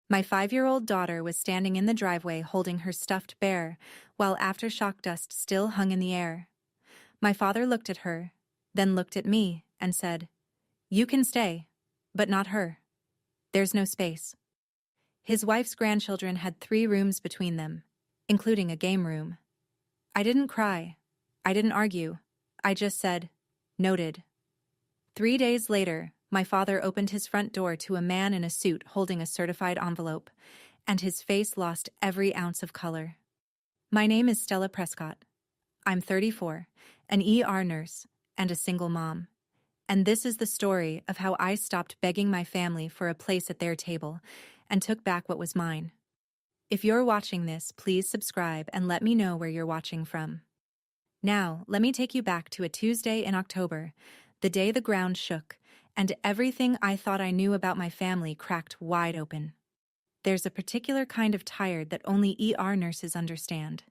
My 5-year-old daughter was standing in the driveway holding her stuffed bear, while aftershock dust still hung in the air. My father looked at her, then looked at me, and said, "You can stay, but not her. There's no space." His wife's grandchildren had 3 rooms between them, including a game room. I didn't cry. I didn't argue. I just said, "Noted." 3 days later, my father opened his front door to a man in a suit holding a certified envelope, and his face lost every ounce of color. My name is Stella Prescott. I'm 34, an ER nurse, and a single mom. And this is the story of how I stopped begging my family for a place at their table and took back what was mine. If you're watching this, please subscribe and let me know where you're watching from. Now, let me take you back to a Tuesday in October, the day the ground shook, and everything I thought I knew about my family cracked wide open. There's a particular kind of tired that only ER nurses understand.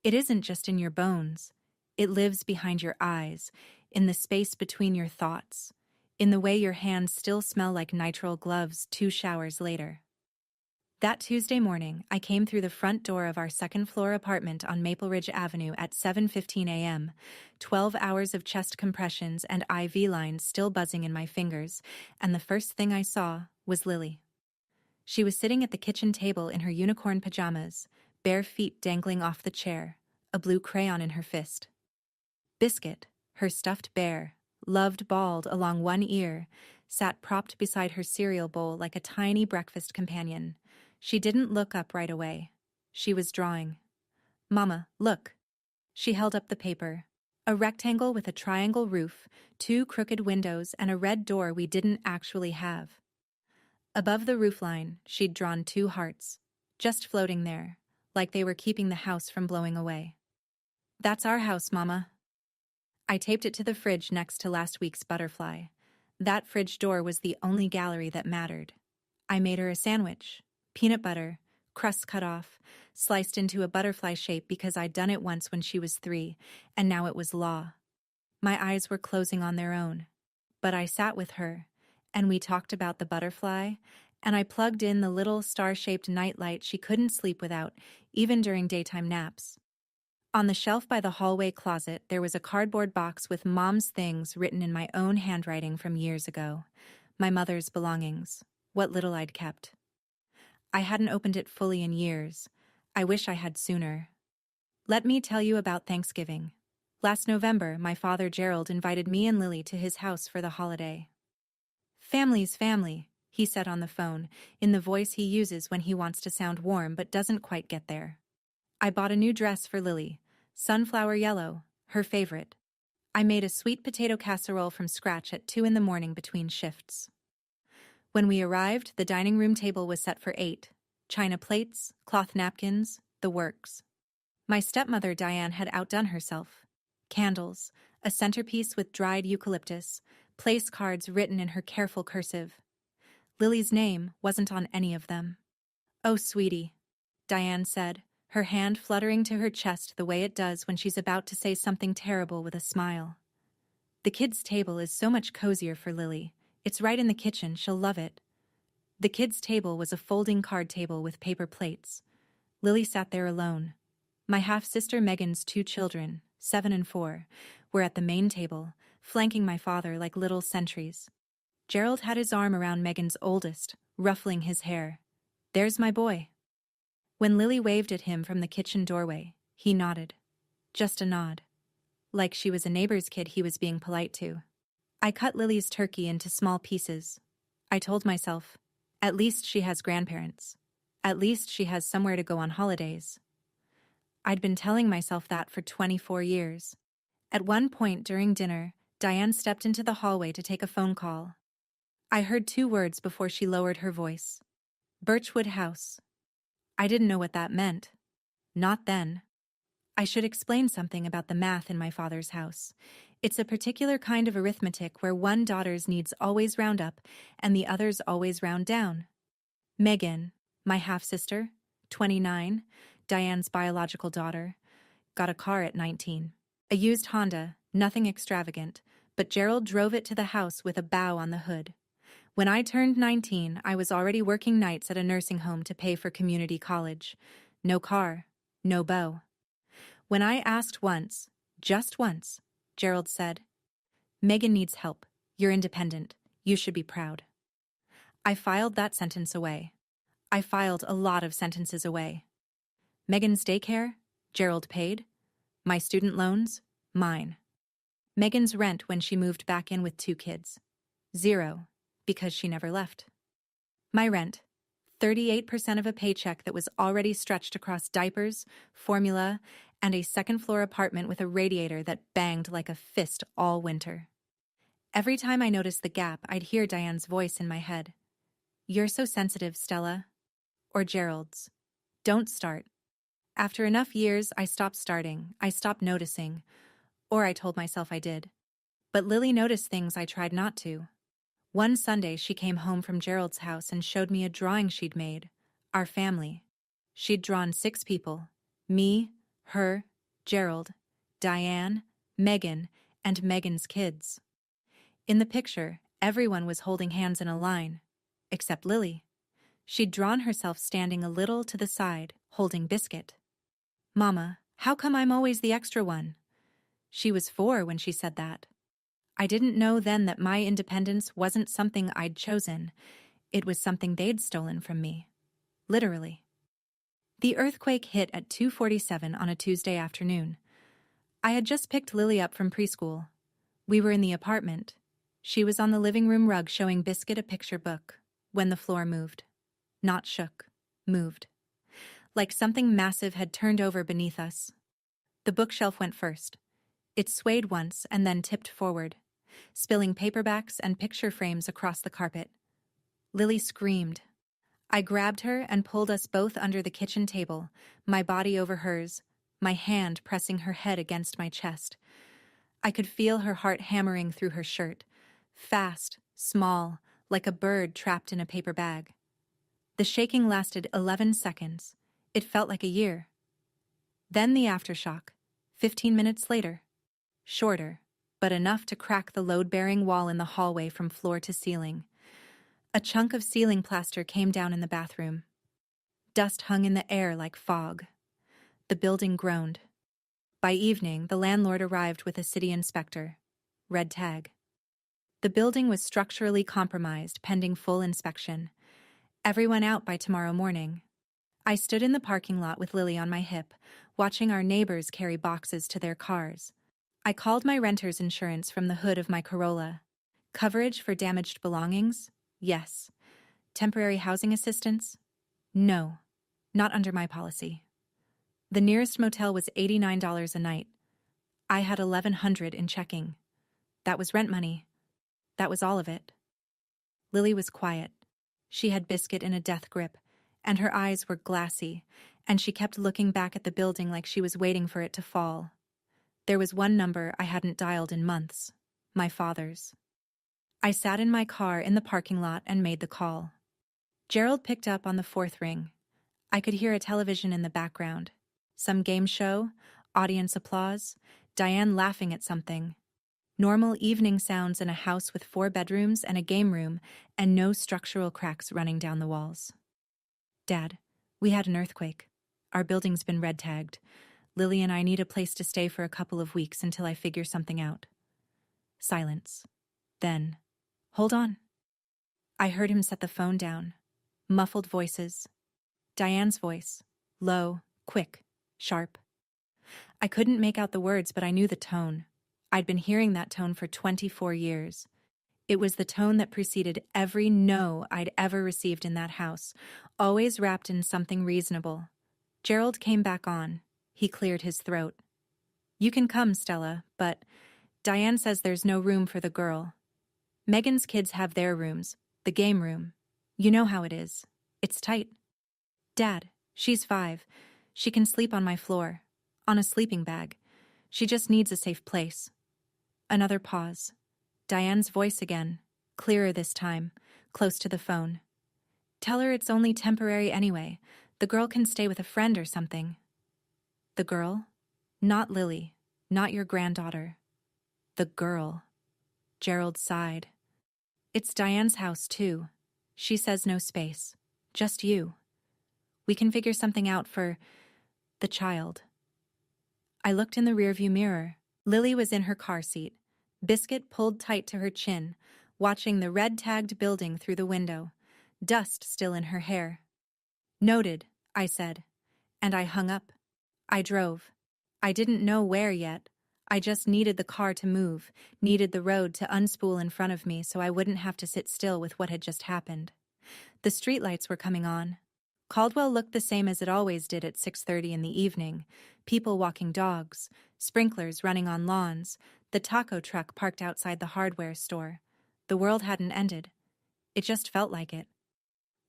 It isn't just in your bones. It lives behind your eyes, in the space between your thoughts, in the way your hands still smell like nitrile gloves 2 showers later. That Tuesday morning, I came through the front door of our second-floor apartment on Maple Ridge Avenue at 7:15 a.m., 12 hours of chest compressions and IV lines still buzzing in my fingers, and the first thing I saw was Lily. She was sitting at the kitchen table in her unicorn pajamas, bare feet dangling off the chair, a blue crayon in her fist. Biscuit, her stuffed bear, loved bald along one ear, sat propped beside her cereal bowl like a tiny breakfast companion. She didn't look up right away. She was drawing. "Mama, look." She held up the paper. A rectangle with a triangle roof, 2 crooked windows, and a red door we didn't actually have. Above the roofline, she'd drawn 2 hearts, just floating there, like they were keeping the house from blowing away. "That's our house, Mama." I taped it to the fridge next to last week's butterfly. That fridge door was the only gallery that mattered. I made her a sandwich. Peanut butter, crust cut off, sliced into a butterfly shape because I'd done it once when she was 3, and now it was law. My eyes were closing on their own. But I sat with her, and we talked about the butterfly, and I plugged in the little star-shaped nightlight she couldn't sleep without, even during daytime naps. On the shelf by the hallway closet, there was a cardboard box with Mom's things written in my own handwriting from years ago. My mother's belongings, what little I'd kept. I hadn't opened it fully in years. I wish I had sooner. Let me tell you about Thanksgiving. Last November, my father Gerald invited me and Lily to his house for the holiday. "Family's family," he said on the phone, in the voice he uses when he wants to sound warm but doesn't quite get there. I bought a new dress for Lily, sunflower yellow, her favorite. I made a sweet potato casserole from scratch at 2 in the morning between shifts. When we arrived, the dining room table was set for 8. China plates, cloth napkins, the works. My stepmother Diane had outdone herself. Candles, a centerpiece with dried eucalyptus, place cards written in her careful cursive. Lily's name wasn't on any of them. "Oh, sweetie," Diane said, her hand fluttering to her chest the way it does when she's about to say something terrible with a smile. "The kids' table is so much cozier for Lily. It's right in the kitchen, she'll love it." The kids' table was a folding card table with paper plates. Lily sat there alone. My half-sister Megan's 2 children, 7 and 4, were at the main table, flanking my father like little sentries. Gerald had his arm around Megan's oldest, ruffling his hair. "There's my boy." When Lily waved at him from the kitchen doorway, he nodded. Just a nod. Like she was a neighbor's kid he was being polite to. I cut Lily's turkey into small pieces. I told myself, at least she has grandparents. At least she has somewhere to go on holidays. I'd been telling myself that for 24 years. At one point during dinner, Diane stepped into the hallway to take a phone call. I heard 2 words before she lowered her voice. Birchwood House. I didn't know what that meant. Not then. I should explain something about the math in my father's house. It's a particular kind of arithmetic where one daughter's needs always round up and the others always round down. Megan, my half-sister, 29, Diane's biological daughter, got a car at 19. A used Honda, nothing extravagant, but Gerald drove it to the house with a bow on the hood. When I turned 19, I was already working nights at a nursing home to pay for community college. No car, no beau. When I asked once, just once, Gerald said, "Megan needs help. You're independent. You should be proud." I filed that sentence away. I filed a lot of sentences away. Megan's daycare, Gerald paid. My student loans, mine. Megan's rent when she moved back in with 2 kids. 0, because she never left. My rent, 38% of a paycheck that was already stretched across diapers, formula, and a second-floor apartment with a radiator that banged like a fist all winter. Every time I noticed the gap, I'd hear Diane's voice in my head. "You're so sensitive, Stella." Or Gerald's. "Don't start." After enough years, I stopped starting, I stopped noticing, or I told myself I did. But Lily noticed things I tried not to. One Sunday, she came home from Gerald's house and showed me a drawing she'd made. Our family. She'd drawn 6 people. Me, her, Gerald, Diane, Megan, and Megan's kids. In the picture, everyone was holding hands in a line. Except Lily. She'd drawn herself standing a little to the side, holding Biscuit. "Mama, how come I'm always the extra one?" She was 4 when she said that. I didn't know then that my independence wasn't something I'd chosen. It was something they'd stolen from me. Literally. The earthquake hit at 2:47 on a Tuesday afternoon. I had just picked Lily up from preschool. We were in the apartment. She was on the living room rug showing Biscuit a picture book when the floor moved. Not shook. Moved. Like something massive had turned over beneath us. The bookshelf went first. It swayed once and then tipped forward, spilling paperbacks and picture frames across the carpet. Lily screamed. I grabbed her and pulled us both under the kitchen table, my body over hers, my hand pressing her head against my chest. I could feel her heart hammering through her shirt, fast, small, like a bird trapped in a paper bag. The shaking lasted 11 seconds. It felt like a year. Then the aftershock, 15 minutes later. Shorter, but enough to crack the load-bearing wall in the hallway from floor to ceiling. A chunk of ceiling plaster came down in the bathroom. Dust hung in the air like fog. The building groaned. By evening, the landlord arrived with a city inspector. Red tag. The building was structurally compromised, pending full inspection. Everyone out by tomorrow morning. I stood in the parking lot with Lily on my hip, watching our neighbors carry boxes to their cars. I called my renter's insurance from the hood of my Corolla. Coverage for damaged belongings? Yes. Temporary housing assistance? No. Not under my policy. The nearest motel was $89 a night. I had $1,100 in checking. That was rent money. That was all of it. Lily was quiet. She had Biscuit in a death grip, and her eyes were glassy, and she kept looking back at the building like she was waiting for it to fall. There was one number I hadn't dialed in months, my father's. I sat in my car in the parking lot and made the call. Gerald picked up on the 4th ring. I could hear a television in the background. Some game show, audience applause, Diane laughing at something. Normal evening sounds in a house with 4 bedrooms and a game room and no structural cracks running down the walls. "Dad, we had an earthquake. Our building's been red tagged. Lily and I need a place to stay for a couple of weeks until I figure something out." Silence. Then, "Hold on." I heard him set the phone down. Muffled voices. Diane's voice. Low, quick, sharp. I couldn't make out the words, but I knew the tone. I'd been hearing that tone for 24 years. It was the tone that preceded every no I'd ever received in that house, always wrapped in something reasonable. Gerald came back on. He cleared his throat. "You can come, Stella, but Diane says there's no room for the girl. Megan's kids have their rooms, the game room. You know how it is. It's tight. Dad, she's 5. She can sleep on my floor, on a sleeping bag. She just needs a safe place." Another pause. Diane's voice again, clearer this time, close to the phone. "Tell her it's only temporary anyway. The girl can stay with a friend or something." The girl? Not Lily, not your granddaughter. The girl. Gerald sighed. It's Diane's house, too. She says no space. Just you. We can figure something out for the child. I looked in the rearview mirror. Lily was in her car seat, Biscuit pulled tight to her chin, watching the red-tagged building through the window, dust still in her hair. Noted, I said, and I hung up. I drove. I didn't know where yet. I just needed the car to move, needed the road to unspool in front of me so I wouldn't have to sit still with what had just happened. The streetlights were coming on. Caldwell looked the same as it always did at 6:30 in the evening. People walking dogs, sprinklers running on lawns, the taco truck parked outside the hardware store. The world hadn't ended. It just felt like it.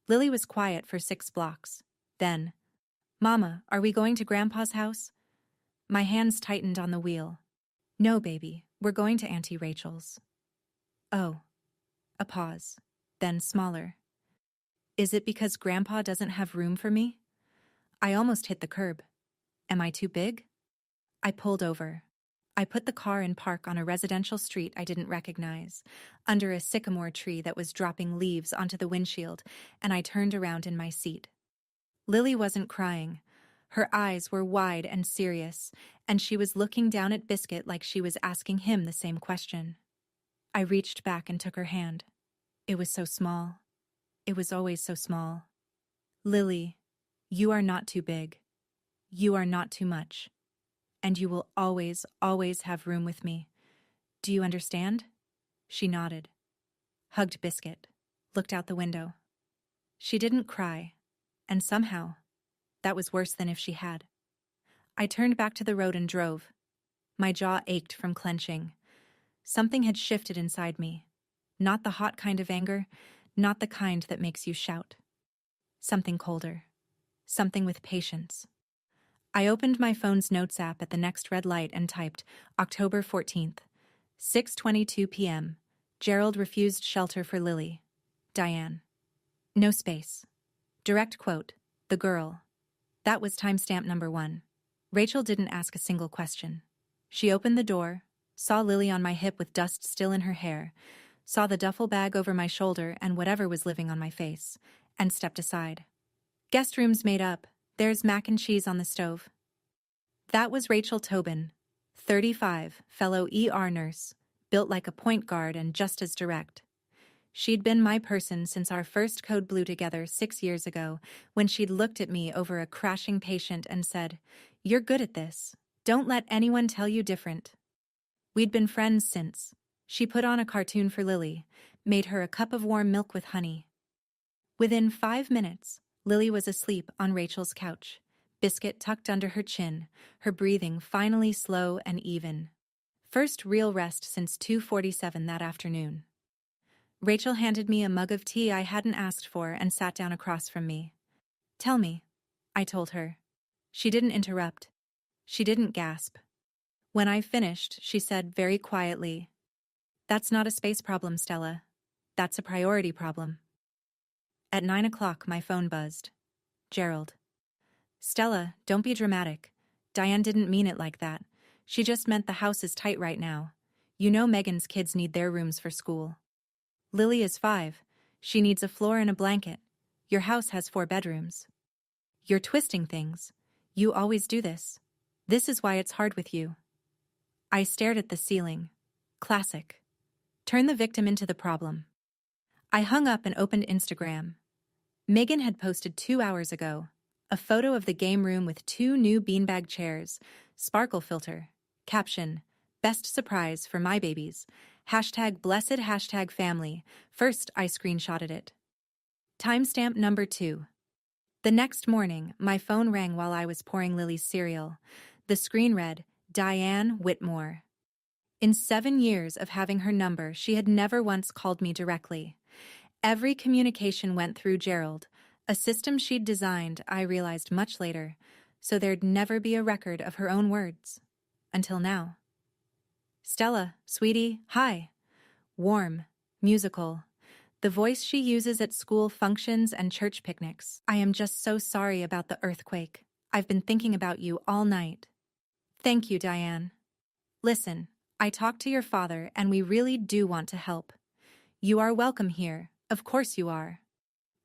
Lily was quiet for 6 blocks. Then, "Mama, are we going to Grandpa's house?" My hands tightened on the wheel. "No, baby, we're going to Auntie Rachel's." "Oh." A pause, then smaller. "Is it because Grandpa doesn't have room for me?" I almost hit the curb. Am I too big? I pulled over. I put the car in park on a residential street I didn't recognize, under a sycamore tree that was dropping leaves onto the windshield, and I turned around in my seat. Lily wasn't crying. Her eyes were wide and serious, and she was looking down at Biscuit like she was asking him the same question. I reached back and took her hand. It was so small. It was always so small. "Lily, you are not too big. You are not too much. And you will always, always have room with me. Do you understand?" She nodded, hugged Biscuit, looked out the window. She didn't cry, and somehow, that was worse than if she had. I turned back to the road and drove. My jaw ached from clenching. Something had shifted inside me. Not the hot kind of anger, not the kind that makes you shout. Something colder. Something with patience. I opened my phone's notes app at the next red light and typed October 14th, 6:22 p.m. Gerald refused shelter for Lily. Diane. No space. Direct quote, the girl. That was timestamp number 1. Rachel didn't ask a single question. She opened the door, saw Lily on my hip with dust still in her hair, saw the duffel bag over my shoulder and whatever was living on my face, and stepped aside. "Guest room's made up. There's mac and cheese on the stove." That was Rachel Tobin, 35, fellow ER nurse, built like a point guard and just as direct. She'd been my person since our first code blue together 6 years ago, when she'd looked at me over a crashing patient and said, "You're good at this. Don't let anyone tell you different." We'd been friends since. She put on a cartoon for Lily, made her a cup of warm milk with honey. Within 5 minutes, Lily was asleep on Rachel's couch, Biscuit tucked under her chin, her breathing finally slow and even. First real rest since 2:47 that afternoon. Rachel handed me a mug of tea I hadn't asked for and sat down across from me. "Tell me," I told her. She didn't interrupt. She didn't gasp. When I finished, she said very quietly, "That's not a space problem, Stella. That's a priority problem." At 9 o'clock, my phone buzzed. Gerald. "Stella, don't be dramatic. Diane didn't mean it like that. She just meant the house is tight right now. You know Megan's kids need their rooms for school. Lily is 5. She needs a floor and a blanket. Your house has 4 bedrooms. You're twisting things. You always do this. This is why it's hard with you." I stared at the ceiling. Classic. Turn the victim into the problem. I hung up and opened Instagram. Megan had posted 2 hours ago a photo of the game room with 2 new beanbag chairs, sparkle filter, caption, "Best surprise for my babies, #blessed #family. First I screenshotted it." Timestamp number 2. The next morning, my phone rang while I was pouring Lily's cereal. The screen read, "Diane Whitmore." In 7 years of having her number, she had never once called me directly. Every communication went through Gerald, a system she'd designed, I realized much later, so there'd never be a record of her own words. Until now. "Stella, sweetie, hi." Warm, musical. The voice she uses at school functions and church picnics. "I am just so sorry about the earthquake. I've been thinking about you all night." "Thank you, Diane. Listen, I talked to your father and we really do want to help. You are welcome here, of course you are.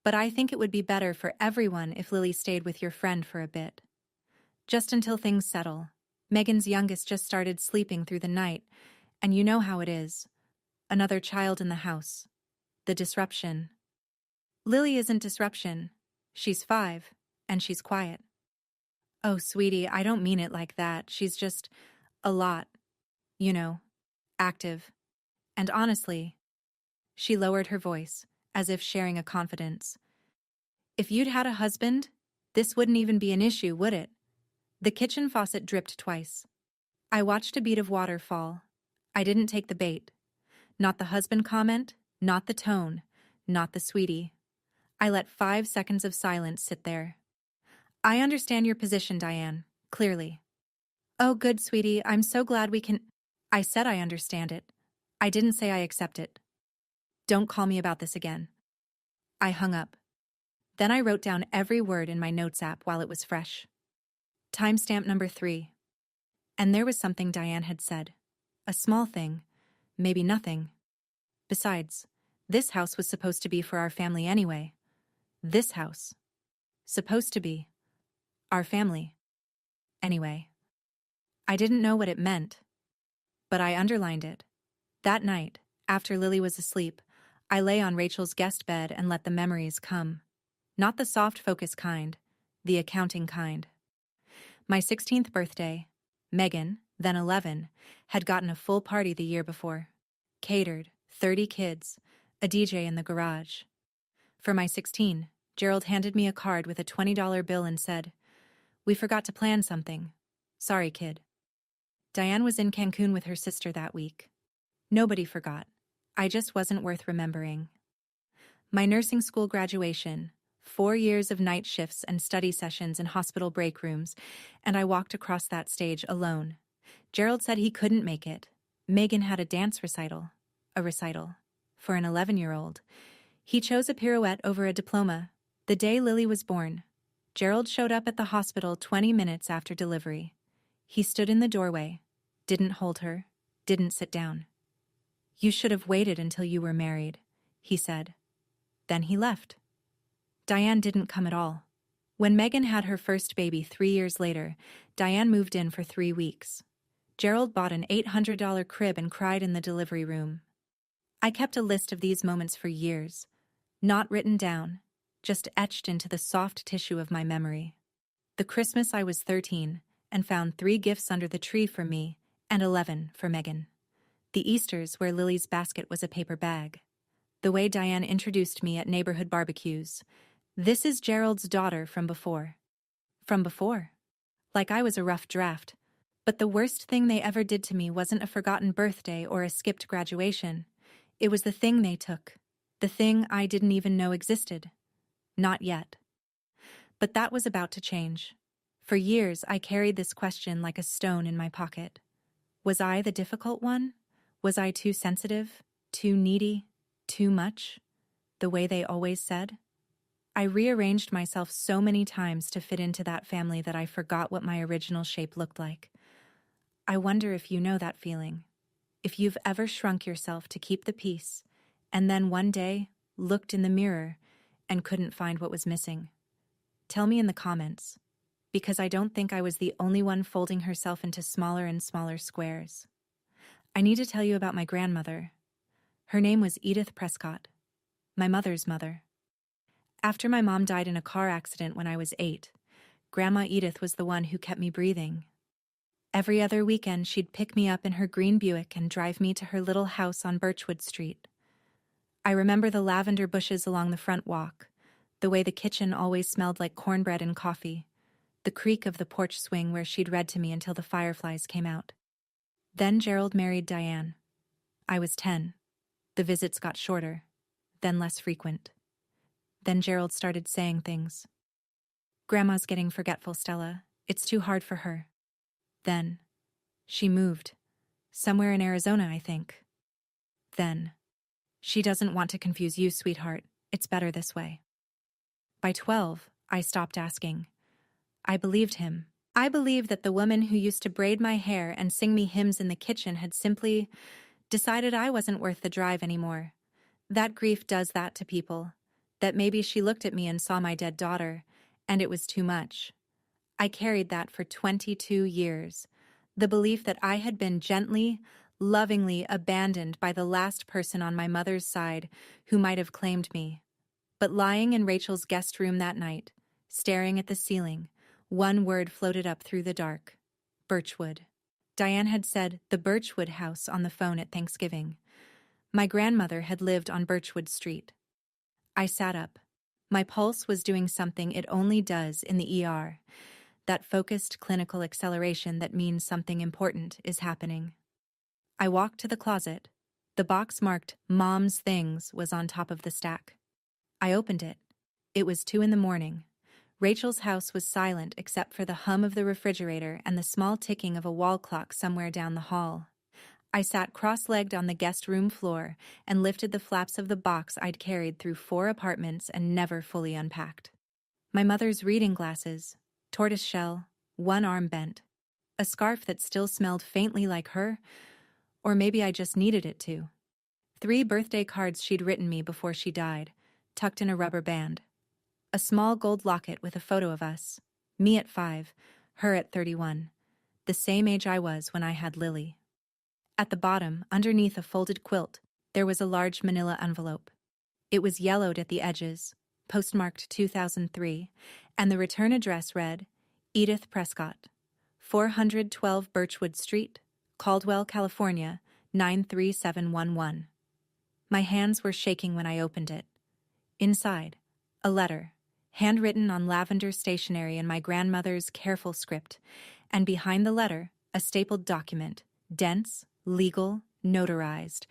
But I think it would be better for everyone if Lily stayed with your friend for a bit. Just until things settle. Megan's youngest just started sleeping through the night, and you know how it is. Another child in the house. The disruption. Lily isn't disruption. She's 5, and she's quiet. Oh, sweetie, I don't mean it like that. She's just a lot, you know, active. And honestly, she lowered her voice, as if sharing a confidence. If you'd had a husband, this wouldn't even be an issue, would it? The kitchen faucet dripped twice. I watched a bead of water fall. I didn't take the bait. Not the husband comment, not the tone, not the sweetie. I let 5 seconds of silence sit there. I understand your position, Diane, clearly. Oh, good, sweetie, I'm so glad we can. I said I understand it. I didn't say I accept it. Don't call me about this again. I hung up. Then I wrote down every word in my notes app while it was fresh. Timestamp number 3. And there was something Diane had said. A small thing. Maybe nothing. Besides, this house was supposed to be for our family anyway. This house. Supposed to be. Our family. Anyway. I didn't know what it meant. But I underlined it. That night, after Lily was asleep, I lay on Rachel's guest bed and let the memories come. Not the soft focus kind, the accounting kind. My 16th birthday, Megan, then 11, had gotten a full party the year before. Catered, 30 kids, a DJ in the garage. For my 16, Gerald handed me a card with a $20 bill and said, "We forgot to plan something. Sorry, kid." Diane was in Cancun with her sister that week. Nobody forgot. I just wasn't worth remembering. My nursing school graduation, 4 years of night shifts and study sessions in hospital break rooms, and I walked across that stage alone. Gerald said he couldn't make it. Megan had a dance recital. A recital. For an 11-year-old. He chose a pirouette over a diploma. The day Lily was born. Gerald showed up at the hospital 20 minutes after delivery. He stood in the doorway. Didn't hold her. Didn't sit down. "You should have waited until you were married," he said. Then he left. Diane didn't come at all. When Megan had her first baby 3 years later, Diane moved in for 3 weeks. Gerald bought an $800 crib and cried in the delivery room. I kept a list of these moments for years. Not written down, just etched into the soft tissue of my memory. The Christmas I was 13 and found 3 gifts under the tree for me and 11 for Megan. The Easters where Lily's basket was a paper bag. The way Diane introduced me at neighborhood barbecues. "This is Gerald's daughter from before." From before. Like I was a rough draft. But the worst thing they ever did to me wasn't a forgotten birthday or a skipped graduation. It was the thing they took. The thing I didn't even know existed. Not yet. But that was about to change. For years I carried this question like a stone in my pocket. Was I the difficult one? Was I too sensitive? Too needy? Too much? The way they always said? I rearranged myself so many times to fit into that family that I forgot what my original shape looked like. I wonder if you know that feeling. If you've ever shrunk yourself to keep the peace, and then one day looked in the mirror and couldn't find what was missing. Tell me in the comments, because I don't think I was the only one folding herself into smaller and smaller squares. I need to tell you about my grandmother. Her name was Edith Prescott, my mother's mother. After my mom died in a car accident when I was 8, Grandma Edith was the one who kept me breathing. Every other weekend, she'd pick me up in her green Buick and drive me to her little house on Birchwood Street. I remember the lavender bushes along the front walk, the way the kitchen always smelled like cornbread and coffee, the creak of the porch swing where she'd read to me until the fireflies came out. Then Gerald married Diane. I was 10. The visits got shorter, then less frequent. Then Gerald started saying things. "Grandma's getting forgetful, Stella. It's too hard for her." Then, she moved. Somewhere in Arizona, I think. Then, "She doesn't want to confuse you, sweetheart. It's better this way." By 12, I stopped asking. I believed him. I believed that the woman who used to braid my hair and sing me hymns in the kitchen had simply decided I wasn't worth the drive anymore. That grief does that to people. That maybe she looked at me and saw my dead daughter, and it was too much. I carried that for 22 years. The belief that I had been gently, lovingly abandoned by the last person on my mother's side who might have claimed me. But lying in Rachel's guest room that night, staring at the ceiling, one word floated up through the dark. Birchwood. Diane had said the Birchwood house on the phone at Thanksgiving. My grandmother had lived on Birchwood Street. I sat up. My pulse was doing something it only does in the ER. That focused clinical acceleration that means something important is happening. I walked to the closet. The box marked Mom's Things was on top of the stack. I opened it. It was 2 a.m. Rachel's house was silent except for the hum of the refrigerator and the small ticking of a wall clock somewhere down the hall. I sat cross-legged on the guest room floor and lifted the flaps of the box I'd carried through 4 apartments and never fully unpacked. My mother's reading glasses, tortoiseshell, one arm bent, a scarf that still smelled faintly like her, or maybe I just needed it to. 3 birthday cards she'd written me before she died, tucked in a rubber band. A small gold locket with a photo of us, me at 5, her at 31, the same age I was when I had Lily. At the bottom, underneath a folded quilt, there was a large manila envelope. It was yellowed at the edges, postmarked 2003, and the return address read, Edith Prescott, 412 Birchwood Street, Caldwell, California, 93711. My hands were shaking when I opened it. Inside, a letter, handwritten on lavender stationery in my grandmother's careful script, and behind the letter, a stapled document, dense, legal, notarized.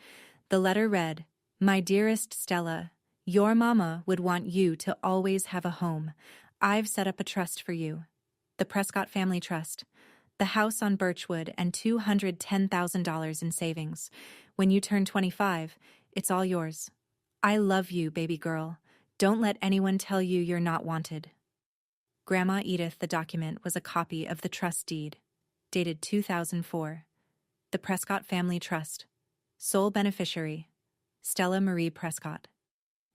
The letter read, My dearest Stella, your mama would want you to always have a home. I've set up a trust for you. The Prescott Family Trust. The house on Birchwood and $210,000 in savings. When you turn 25, it's all yours. I love you, baby girl. Don't let anyone tell you you're not wanted. Grandma Edith, the document was a copy of the trust deed, dated 2004. The Prescott Family Trust. Sole beneficiary, Stella Marie Prescott.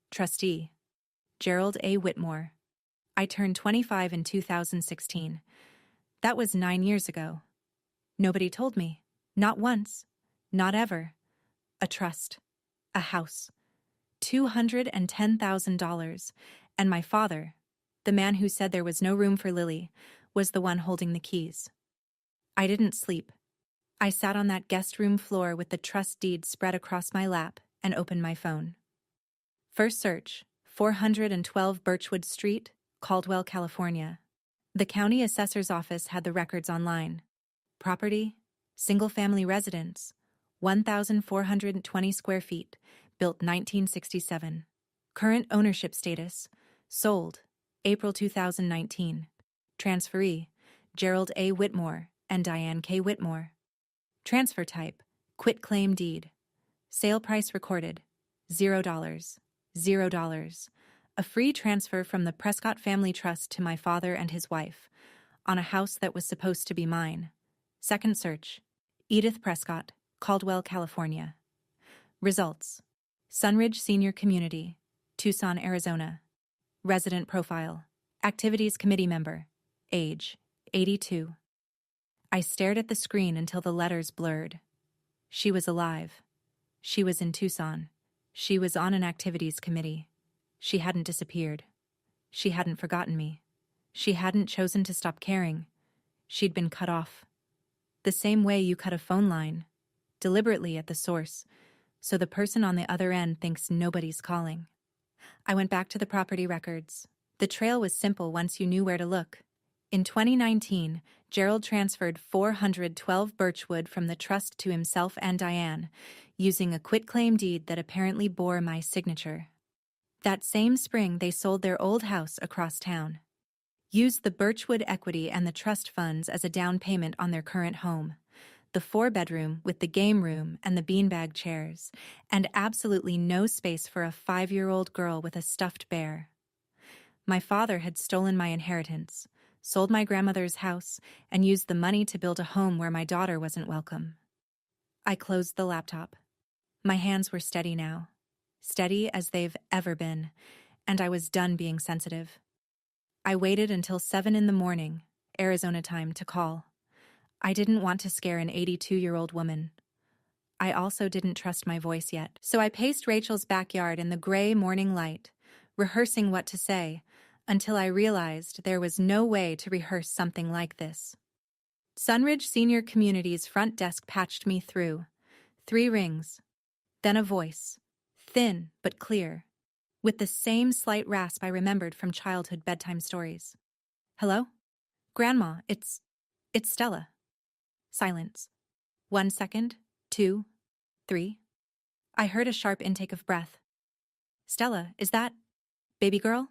Trustee, Gerald A. Whitmore. I turned 25 in 2016. That was 9 years ago. Nobody told me. Not once. Not ever. A trust. A house. $210,000. And my father, the man who said there was no room for Lily, was the one holding the keys. I didn't sleep. I sat on that guest room floor with the trust deed spread across my lap and opened my phone. First search, 412 Birchwood Street, Caldwell, California. The county assessor's office had the records online. Property, single-family residence, 1,420 square feet, built 1967. Current ownership status, sold, April 2019. Transferee, Gerald A. Whitmore and Diane K. Whitmore. Transfer type, quitclaim deed. Sale price recorded, $0. $0. A free transfer from the Prescott Family Trust to my father and his wife, on a house that was supposed to be mine. Second search, Edith Prescott, Caldwell, California. Results, Sunridge Senior Community, Tucson, Arizona. Resident profile, Activities Committee member, age, 82. I stared at the screen until the letters blurred. She was alive. She was in Tucson. She was on an activities committee. She hadn't disappeared. She hadn't forgotten me. She hadn't chosen to stop caring. She'd been cut off. The same way you cut a phone line, deliberately at the source, so the person on the other end thinks nobody's calling. I went back to the property records. The trail was simple once you knew where to look. In 2019, Gerald transferred 412 Birchwood from the trust to himself and Diane, using a quitclaim deed that apparently bore my signature. That same spring, they sold their old house across town. Used the Birchwood equity and the trust funds as a down payment on their current home. The 4-bedroom with the game room and the beanbag chairs, and absolutely no space for a 5-year-old girl with a stuffed bear. My father had stolen my inheritance, sold my grandmother's house, and used the money to build a home where my daughter wasn't welcome. I closed the laptop. My hands were steady now. steady as they've ever been, and I was done being sensitive. I waited until 7 in the morning, Arizona time, to call. I didn't want to scare an 82-year-old woman. I also didn't trust my voice yet, so I paced Rachel's backyard in the gray morning light, rehearsing what to say, until I realized there was no way to rehearse something like this. Sunridge Senior Community's front desk patched me through. 3 rings. Then a voice, thin but clear, with the same slight rasp I remembered from childhood bedtime stories. Hello? Grandma, it's Stella. Silence. 1 second, 2, 3. I heard a sharp intake of breath. Stella, is that baby girl?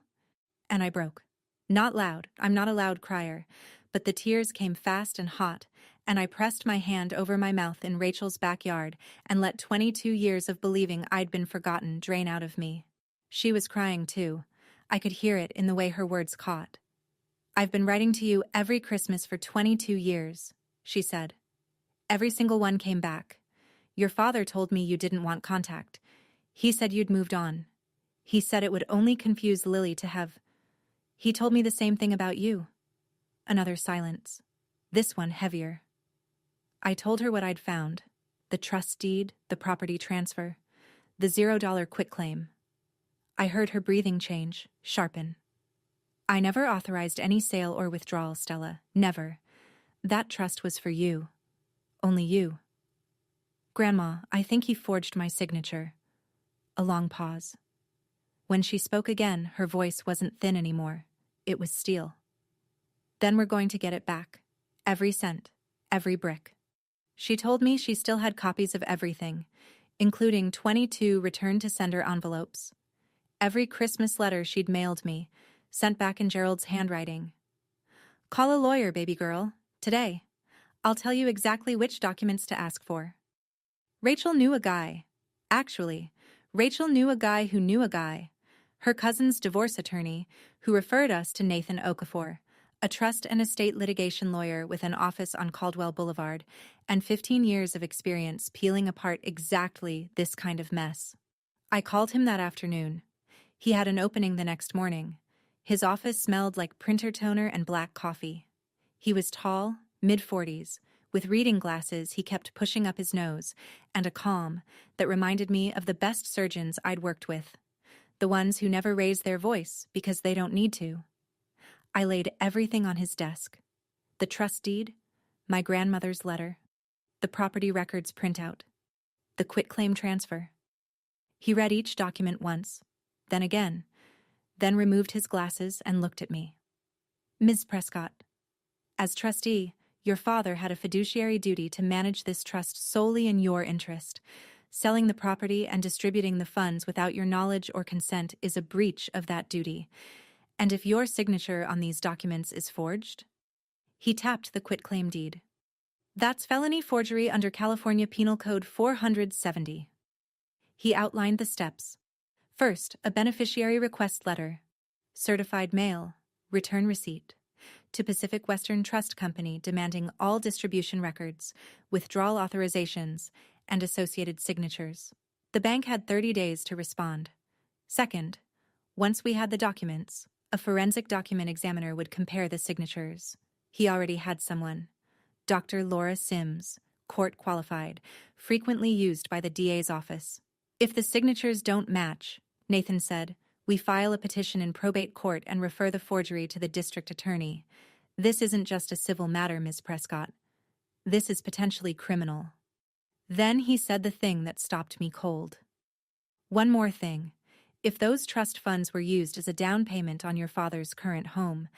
And I broke. Not loud, I'm not a loud crier, but the tears came fast and hot, and I pressed my hand over my mouth in Rachel's backyard and let 22 years of believing I'd been forgotten drain out of me. She was crying too. I could hear it in the way her words caught. I've been writing to you every Christmas for 22 years, she said. Every single one came back. Your father told me you didn't want contact. He said you'd moved on. He said it would only confuse Lily to have... He told me the same thing about you. Another silence. This one heavier. I told her what I'd found. The trust deed, the property transfer, the $0 quitclaim. I heard her breathing change, sharpen. I never authorized any sale or withdrawal, Stella. Never. That trust was for you. Only you. Grandma, I think he forged my signature. A long pause. When she spoke again, her voice wasn't thin anymore. It was steel. Then we're going to get it back. Every cent. Every brick. She told me she still had copies of everything, including 22 return-to-sender envelopes. Every Christmas letter she'd mailed me, sent back in Gerald's handwriting. Call a lawyer, baby girl. Today. I'll tell you exactly which documents to ask for. Rachel knew a guy. Actually, Rachel knew a guy who knew a guy. Her cousin's divorce attorney, who referred us to Nathan Okafor, a trust and estate litigation lawyer with an office on Caldwell Boulevard and 15 years of experience peeling apart exactly this kind of mess. I called him that afternoon. He had an opening the next morning. His office smelled like printer toner and black coffee. He was tall, mid-40s, with reading glasses he kept pushing up his nose, and a calm that reminded me of the best surgeons I'd worked with, the ones who never raise their voice because they don't need to. I laid everything on his desk. The trust deed, my grandmother's letter, the property records printout, the quitclaim transfer. He read each document once, then again, then removed his glasses and looked at me. Ms. Prescott, as trustee, your father had a fiduciary duty to manage this trust solely in your interest. Selling the property and distributing the funds without your knowledge or consent is a breach of that duty. And if your signature on these documents is forged? He tapped the quitclaim deed. That's felony forgery under California Penal Code 470. He outlined the steps. First, a beneficiary request letter. Certified mail. Return receipt. To Pacific Western Trust Company demanding all distribution records, withdrawal authorizations, and associated signatures. The bank had 30 days to respond. Second, once we had the documents, a forensic document examiner would compare the signatures. He already had someone. Dr. Laura Sims, court qualified, frequently used by the DA's office. If the signatures don't match, Nathan said, we file a petition in probate court and refer the forgery to the district attorney. This isn't just a civil matter, Ms. Prescott. This is potentially criminal. Then he said the thing that stopped me cold. One more thing. If those trust funds were used as a down payment on your father's current home,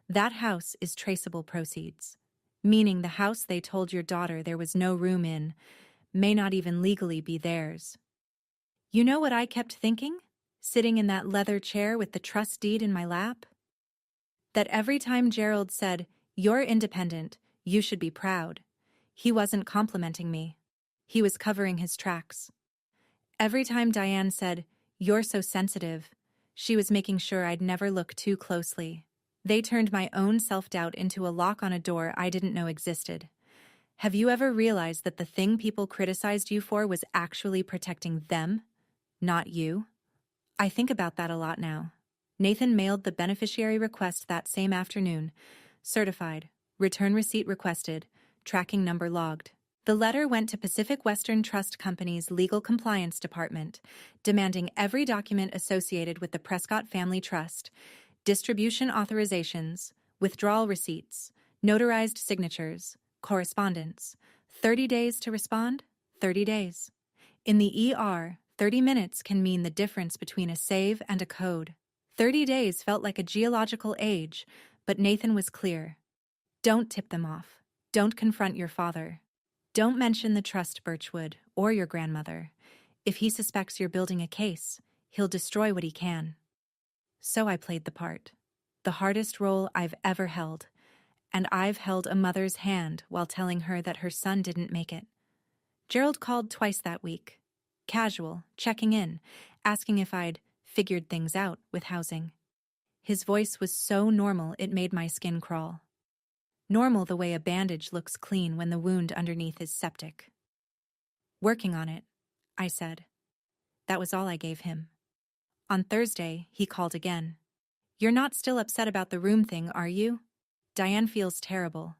that house is traceable proceeds, meaning the house they told your daughter there was no room in may not even legally be theirs. You know what I kept thinking, sitting in that leather chair with the trust deed in my lap? That every time Gerald said, "You're independent, you should be proud," he wasn't complimenting me. He was covering his tracks. Every time Diane said, "You're so sensitive," she was making sure I'd never look too closely. They turned my own self-doubt into a lock on a door I didn't know existed. Have you ever realized that the thing people criticized you for was actually protecting them? Not you? I think about that a lot now. Nathan mailed the beneficiary request that same afternoon. Certified. Return receipt requested. Tracking number logged. The letter went to Pacific Western Trust Company's Legal Compliance Department, demanding every document associated with the Prescott Family Trust, distribution authorizations, withdrawal receipts, notarized signatures, correspondence. 30 days to respond? 30 days. In the ER, 30 minutes can mean the difference between a save and a code. 30 days felt like a geological age, but Nathan was clear. Don't tip them off. Don't confront your father. Don't mention the trust, Birchwood, or your grandmother. If he suspects you're building a case, he'll destroy what he can. So I played the part. The hardest role I've ever held. And I've held a mother's hand while telling her that her son didn't make it. Gerald called twice that week. Casual, checking in, asking if I'd figured things out with housing. His voice was so normal it made my skin crawl. Normal the way a bandage looks clean when the wound underneath is septic. Working on it, I said. That was all I gave him. On Thursday, he called again. You're not still upset about the room thing, are you? Diane feels terrible.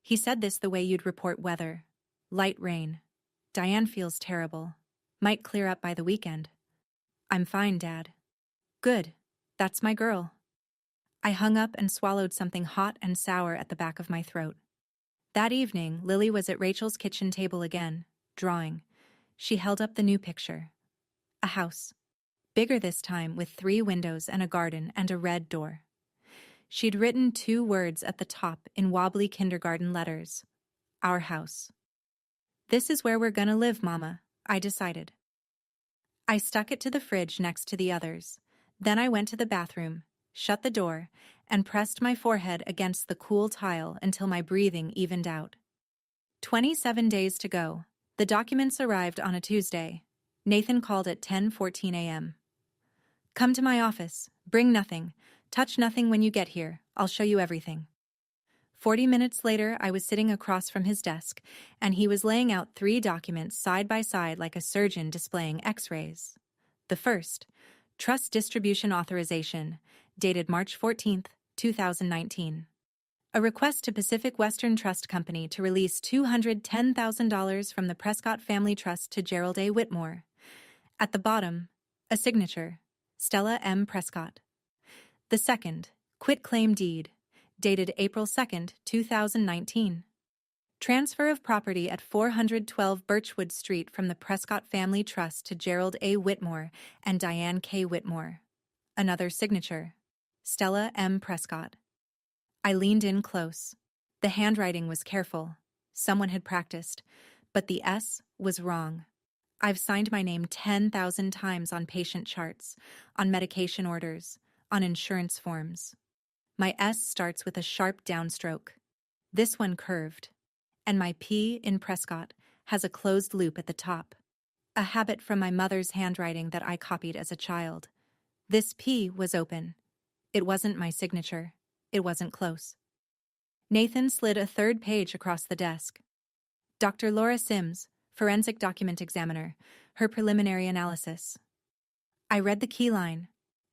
He said this the way you'd report weather. Light rain. Diane feels terrible. Might clear up by the weekend. I'm fine, Dad. Good. That's my girl. I hung up and swallowed something hot and sour at the back of my throat. That evening, Lily was at Rachel's kitchen table again, drawing. She held up the new picture. A house. Bigger this time, with 3 windows and a garden and a red door. She'd written 2 words at the top in wobbly kindergarten letters. Our house. This is where we're gonna live, Mama, I decided. I stuck it to the fridge next to the others. Then I went to the bathroom, shut the door, and pressed my forehead against the cool tile until my breathing evened out. 27 days to go. The documents arrived on a Tuesday. Nathan called at 10:14 a.m. Come to my office. Bring nothing. Touch nothing when you get here. I'll show you everything. 40 minutes later, I was sitting across from his desk, and he was laying out 3 documents side by side like a surgeon displaying x-rays. The first, Trust Distribution Authorization, dated March 14, 2019. A request to Pacific Western Trust Company to release $210,000 from the Prescott Family Trust to Gerald A. Whitmore. At the bottom, a signature, Stella M. Prescott. The second, Quitclaim Deed, dated April 2, 2019. Transfer of property at 412 Birchwood Street from the Prescott Family Trust to Gerald A. Whitmore and Diane K. Whitmore. Another signature, Stella M. Prescott. I leaned in close. The handwriting was careful. Someone had practiced, but the S was wrong. I've signed my name 10,000 times on patient charts, on medication orders, on insurance forms. My S starts with a sharp downstroke. This one curved. And my P in Prescott has a closed loop at the top. A habit from my mother's handwriting that I copied as a child. This P was open. It wasn't my signature. It wasn't close. Nathan slid a 3rd page across the desk. Dr. Laura Sims, Forensic Document Examiner, her preliminary analysis. I read the key line.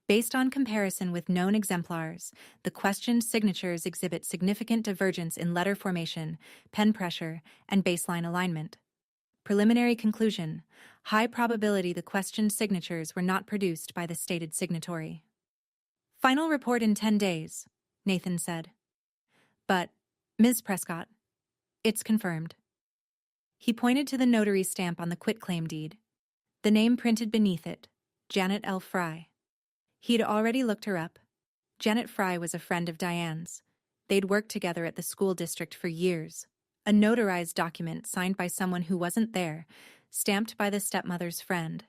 Based on comparison with known exemplars, the questioned signatures exhibit significant divergence in letter formation, pen pressure, and baseline alignment. Preliminary conclusion: high probability the questioned signatures were not produced by the stated signatory. Final report in 10 days, Nathan said. But, Ms. Prescott, it's confirmed. He pointed to the notary stamp on the quitclaim deed. The name printed beneath it, Janet L. Fry. He'd already looked her up. Janet Fry was a friend of Diane's. They'd worked together at the school district for years. A notarized document signed by someone who wasn't there, stamped by the stepmother's friend.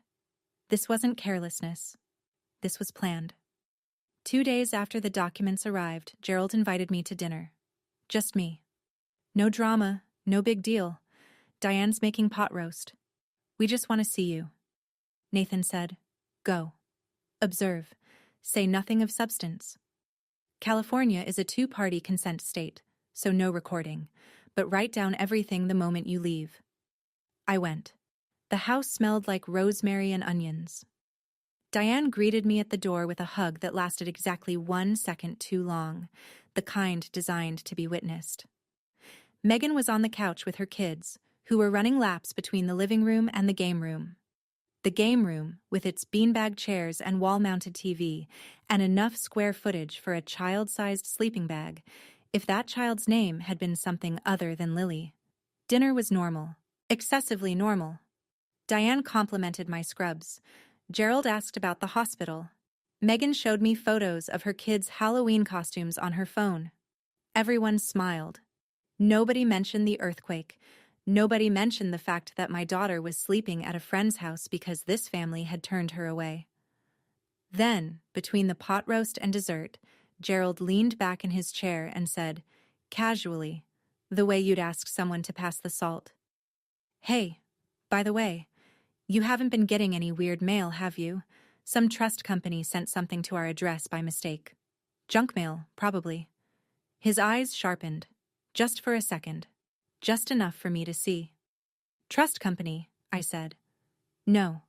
This wasn't carelessness. This was planned. 2 days after the documents arrived, Gerald invited me to dinner. Just me. No drama, no big deal. Diane's making pot roast. We just want to see you. Nathan said, Go. Observe. Say nothing of substance. California is a 2-party consent state, so no recording, but write down everything the moment you leave. I went. The house smelled like rosemary and onions. Diane greeted me at the door with a hug that lasted exactly 1 second too long, the kind designed to be witnessed. Megan was on the couch with her kids, who were running laps between the living room and the game room. The game room, with its beanbag chairs and wall-mounted TV, and enough square footage for a child-sized sleeping bag, if that child's name had been something other than Lily. Dinner was normal. Excessively normal. Diane complimented my scrubs. Gerald asked about the hospital. Megan showed me photos of her kids' Halloween costumes on her phone. Everyone smiled. Nobody mentioned the earthquake. Nobody mentioned the fact that my daughter was sleeping at a friend's house because this family had turned her away. Then, between the pot roast and dessert, Gerald leaned back in his chair and said, casually, the way you'd ask someone to pass the salt, "Hey, by the way, you haven't been getting any weird mail, have you? Some trust company sent something to our address by mistake. Junk mail, probably." His eyes sharpened, just for a second, just enough for me to see. "Trust company," I said. "No.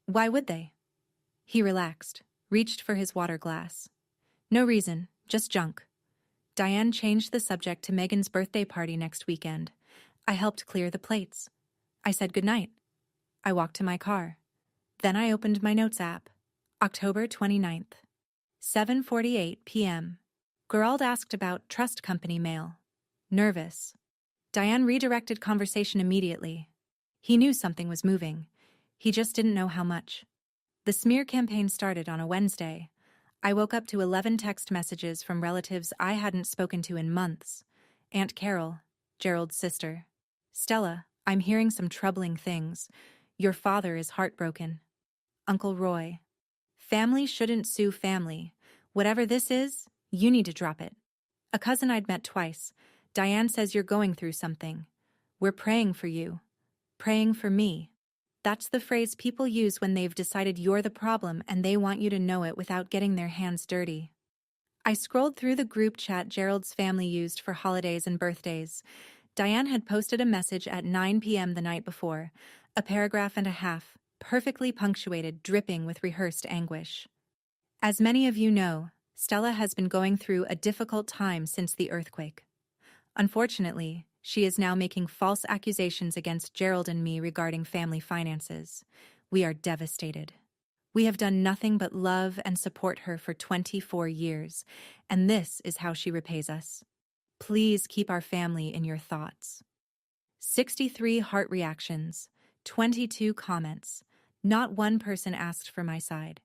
Why would they?" He relaxed, reached for his water glass. "No reason, just junk." Diane changed the subject to Megan's birthday party next weekend. I helped clear the plates. I said goodnight. I walked to my car. Then I opened my notes app. October 29th. 7:48 p.m. Gerald asked about trust company mail. Nervous. Diane redirected conversation immediately. He knew something was moving. He just didn't know how much. The smear campaign started on a Wednesday. I woke up to 11 text messages from relatives I hadn't spoken to in months. Aunt Carol, Gerald's sister. "Stella, I'm hearing some troubling things. Your father is heartbroken." Uncle Roy. "Family shouldn't sue family. Whatever this is, you need to drop it." A cousin I'd met twice. "Diane says you're going through something. We're praying for you. Praying for me." That's the phrase people use when they've decided you're the problem and they want you to know it without getting their hands dirty. I scrolled through the group chat Gerald's family used for holidays and birthdays. Diane had posted a message at 9 p.m. the night before, a paragraph and a half, perfectly punctuated, dripping with rehearsed anguish. "As many of you know, Stella has been going through a difficult time since the earthquake. Unfortunately, she is now making false accusations against Gerald and me regarding family finances. We are devastated. We have done nothing but love and support her for 24 years, and this is how she repays us. Please keep our family in your thoughts." 63 heart reactions, 22 comments. Not one person asked for my side.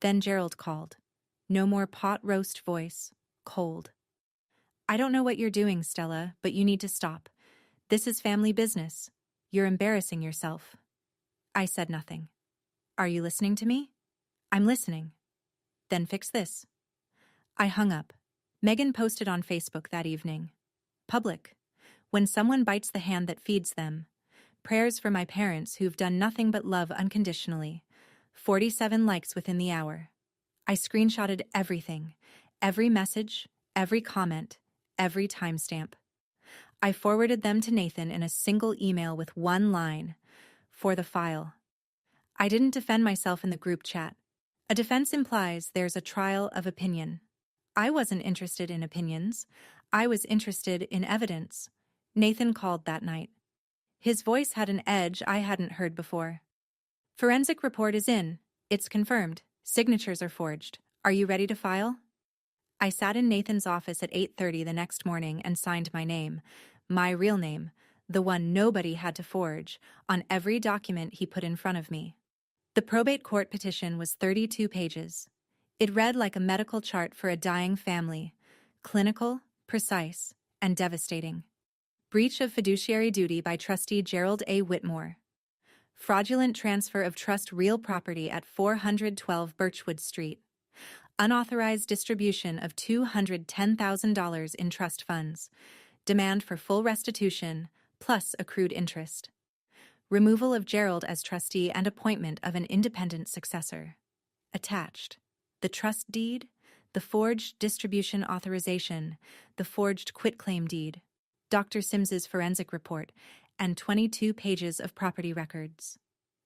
Then Gerald called. No more pot roast voice, cold. "I don't know what you're doing, Stella, but you need to stop. This is family business. You're embarrassing yourself." I said nothing. "Are you listening to me?" "I'm listening." "Then fix this." I hung up. Megan posted on Facebook that evening. Public. When someone bites the hand that feeds them. Prayers for my parents who've done nothing but love unconditionally. 47 likes within the hour. I screenshotted everything. Every message, every comment, every timestamp. I forwarded them to Nathan in a single email with one line. "For the file." I didn't defend myself in the group chat. A defense implies there's a trial of opinion. I wasn't interested in opinions. I was interested in evidence. Nathan called that night. His voice had an edge I hadn't heard before. "Forensic report is in. It's confirmed. Signatures are forged. Are you ready to file?" I sat in Nathan's office at 8:30 the next morning and signed my name, my real name, the one nobody had to forge, on every document he put in front of me. The probate court petition was 32 pages. It read like a medical chart for a dying family, clinical, precise, and devastating. Breach of fiduciary duty by trustee Gerald A. Whitmore. Fraudulent transfer of trust real property at 412 Birchwood Street. Unauthorized distribution of $210,000 in trust funds. Demand for full restitution, plus accrued interest. Removal of Gerald as trustee and appointment of an independent successor. Attached. The trust deed, the forged distribution authorization, the forged quitclaim deed, Dr. Sims's forensic report, and 22 pages of property records.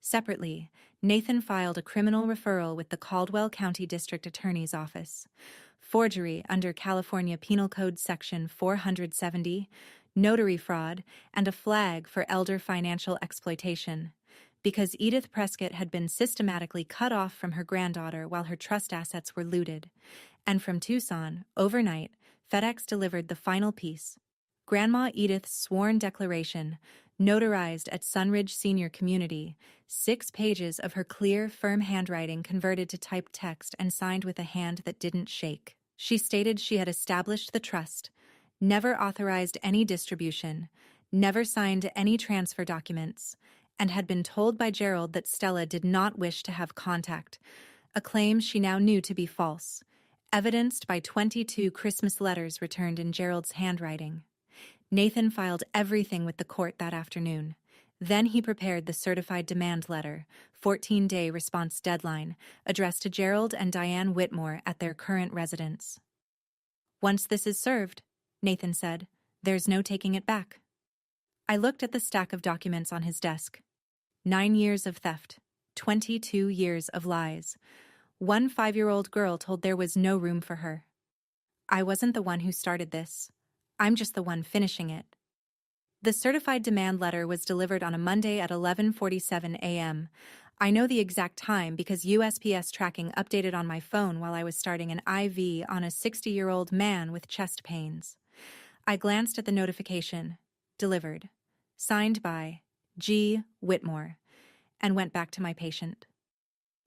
Separately, Nathan filed a criminal referral with the Caldwell County District Attorney's Office. Forgery under California Penal Code Section 470, notary fraud, and a flag for elder financial exploitation. Because Edith Prescott had been systematically cut off from her granddaughter while her trust assets were looted. And from Tucson, overnight, FedEx delivered the final piece. Grandma Edith's sworn declaration, notarized at Sunridge Senior Community, 6 pages of her clear, firm handwriting converted to typed text and signed with a hand that didn't shake. She stated she had established the trust, never authorized any distribution, never signed any transfer documents, and had been told by Gerald that Stella did not wish to have contact, a claim she now knew to be false, evidenced by 22 Christmas letters returned in Gerald's handwriting. Nathan filed everything with the court that afternoon. Then he prepared the certified demand letter, 14-day response deadline, addressed to Gerald and Diane Whitmore at their current residence. "Once this is served," Nathan said, "there's no taking it back." I looked at the stack of documents on his desk. 9 years of theft, 22 years of lies. One 5-year-old girl told there was no room for her. I wasn't the one who started this. I'm just the one finishing it. The certified demand letter was delivered on a Monday at 11:47 a.m. I know the exact time because USPS tracking updated on my phone while I was starting an IV on a 60-year-old man with chest pains. I glanced at the notification. Delivered. Signed by G. Whitmore. And went back to my patient.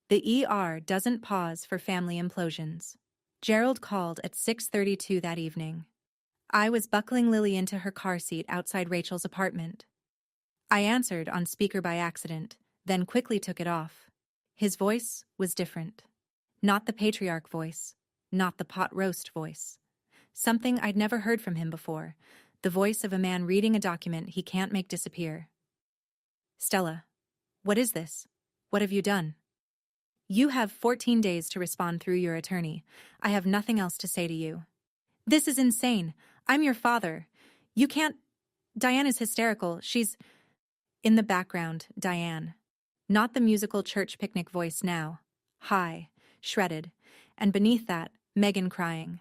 The ER doesn't pause for family implosions. Gerald called at 6:32 that evening. I was buckling Lily into her car seat outside Rachel's apartment. I answered on speaker by accident, then quickly took it off. His voice was different. Not the patriarch voice, not the pot roast voice. Something I'd never heard from him before, the voice of a man reading a document he can't make disappear. "Stella, what is this? What have you done? You have 14 days to respond through your attorney. I have nothing else to say to you." "This is insane. I'm your father. You can't—" Diane is hysterical. She's— In the background, Diane. Not the musical church picnic voice now. High, shredded, and beneath that, Megan crying.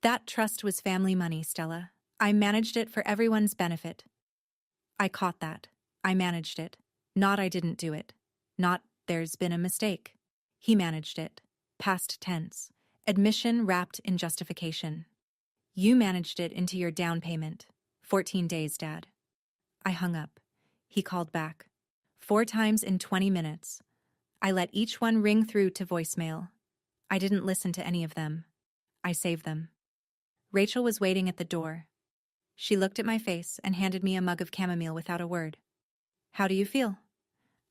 "That trust was family money, Stella. I managed it for everyone's benefit." I caught that. I managed it. Not I didn't do it. Not there's been a mistake. He managed it. Past tense. Admission wrapped in justification. "You managed it into your down payment. 14 days, Dad." I hung up. He called back. 4 times in 20 minutes. I let each one ring through to voicemail. I didn't listen to any of them. I saved them. Rachel was waiting at the door. She looked at my face and handed me a mug of chamomile without a word. "How do you feel?"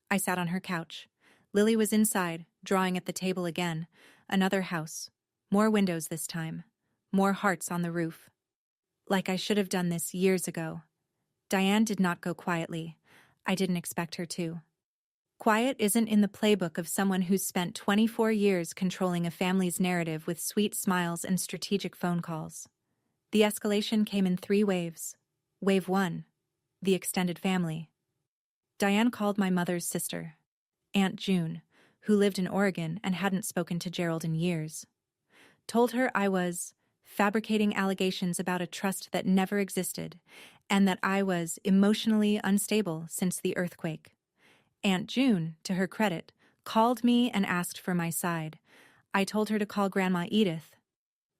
I sat on her couch. Lily was inside, drawing at the table again. Another house. More windows this time. More hearts on the roof. Like I should have done this years ago. Diane did not go quietly. I didn't expect her to. Quiet isn't in the playbook of someone who's spent 24 years controlling a family's narrative with sweet smiles and strategic phone calls. The escalation came in 3 waves. Wave 1, the extended family. Diane called my mother's sister, Aunt June, who lived in Oregon and hadn't spoken to Gerald in years. Told her I was fabricating allegations about a trust that never existed, and that I was emotionally unstable since the earthquake. Aunt June, to her credit, called me and asked for my side. I told her to call Grandma Edith.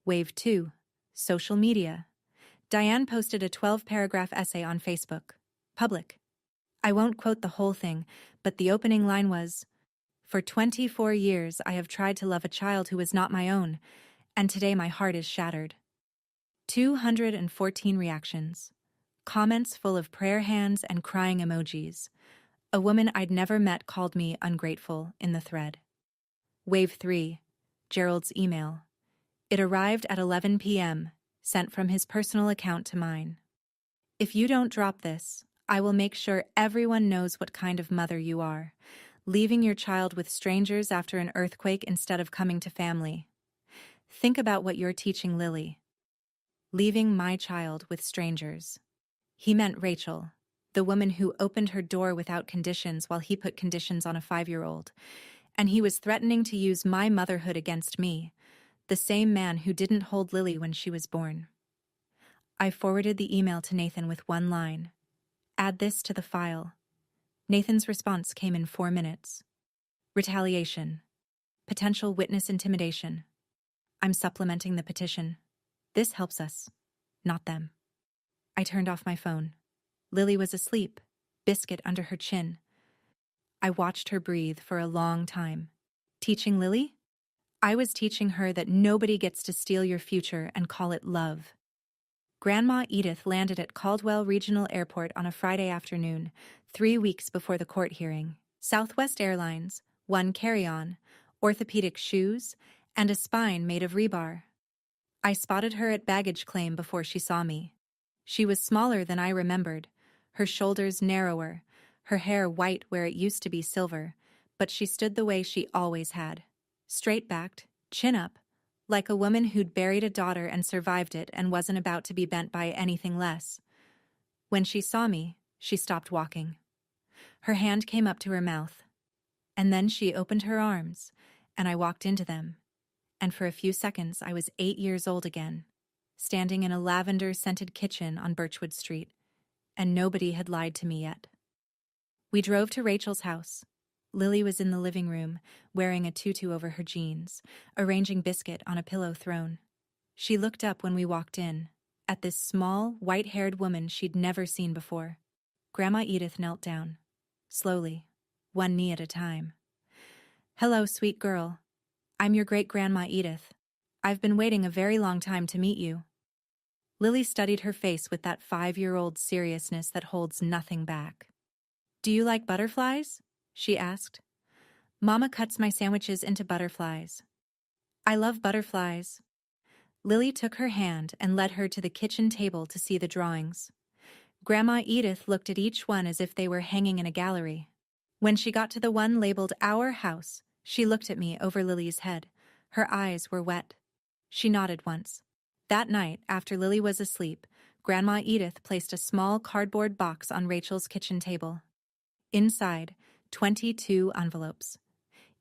Wave 2, social media. Diane posted a 12-paragraph essay on Facebook. Public. I won't quote the whole thing, but the opening line was, "For 24 years I have tried to love a child who was not my own, and today my heart is shattered." 214 reactions. Comments full of prayer hands and crying emojis. A woman I'd never met called me ungrateful in the thread. Wave 3, Gerald's email. It arrived at 11 p.m., sent from his personal account to mine. "If you don't drop this, I will make sure everyone knows what kind of mother you are, leaving your child with strangers after an earthquake instead of coming to family. Think about what you're teaching Lily. Leaving my child with strangers." He meant Rachel. The woman who opened her door without conditions while he put conditions on a 5-year-old. And he was threatening to use my motherhood against me, the same man who didn't hold Lily when she was born. I forwarded the email to Nathan with one line. Add this to the file. Nathan's response came in 4 minutes. Retaliation. Potential witness intimidation. I'm supplementing the petition. This helps us, not them. I turned off my phone. Lily was asleep, biscuit under her chin. I watched her breathe for a long time. Teaching Lily? I was teaching her that nobody gets to steal your future and call it love. Grandma Edith landed at Caldwell Regional Airport on a Friday afternoon, 3 weeks before the court hearing. Southwest Airlines, 1 carry-on, orthopedic shoes, and a spine made of rebar. I spotted her at baggage claim before she saw me. She was smaller than I remembered, her shoulders narrower, her hair white where it used to be silver, but she stood the way she always had. Straight-backed, chin up, like a woman who'd buried a daughter and survived it and wasn't about to be bent by anything less. When she saw me, she stopped walking. Her hand came up to her mouth. And then she opened her arms, and I walked into them. And for a few seconds I was 8 years old again, standing in a lavender-scented kitchen on Birchwood Street, and nobody had lied to me yet. We drove to Rachel's house. Lily was in the living room, wearing a tutu over her jeans, arranging biscuit on a pillow throne. She looked up when we walked in, at this small, white-haired woman she'd never seen before. Grandma Edith knelt down, slowly, one knee at a time. "Hello, sweet girl. I'm your great-grandma Edith. I've been waiting a very long time to meet you." Lily studied her face with that 5-year-old seriousness that holds nothing back. "Do you like butterflies?" she asked. "Mama cuts my sandwiches into butterflies." "I love butterflies." Lily took her hand and led her to the kitchen table to see the drawings. Grandma Edith looked at each one as if they were hanging in a gallery. When she got to the one labeled Our House, she looked at me over Lily's head. Her eyes were wet. She nodded once. That night, after Lily was asleep, Grandma Edith placed a small cardboard box on Rachel's kitchen table. Inside, 22 envelopes.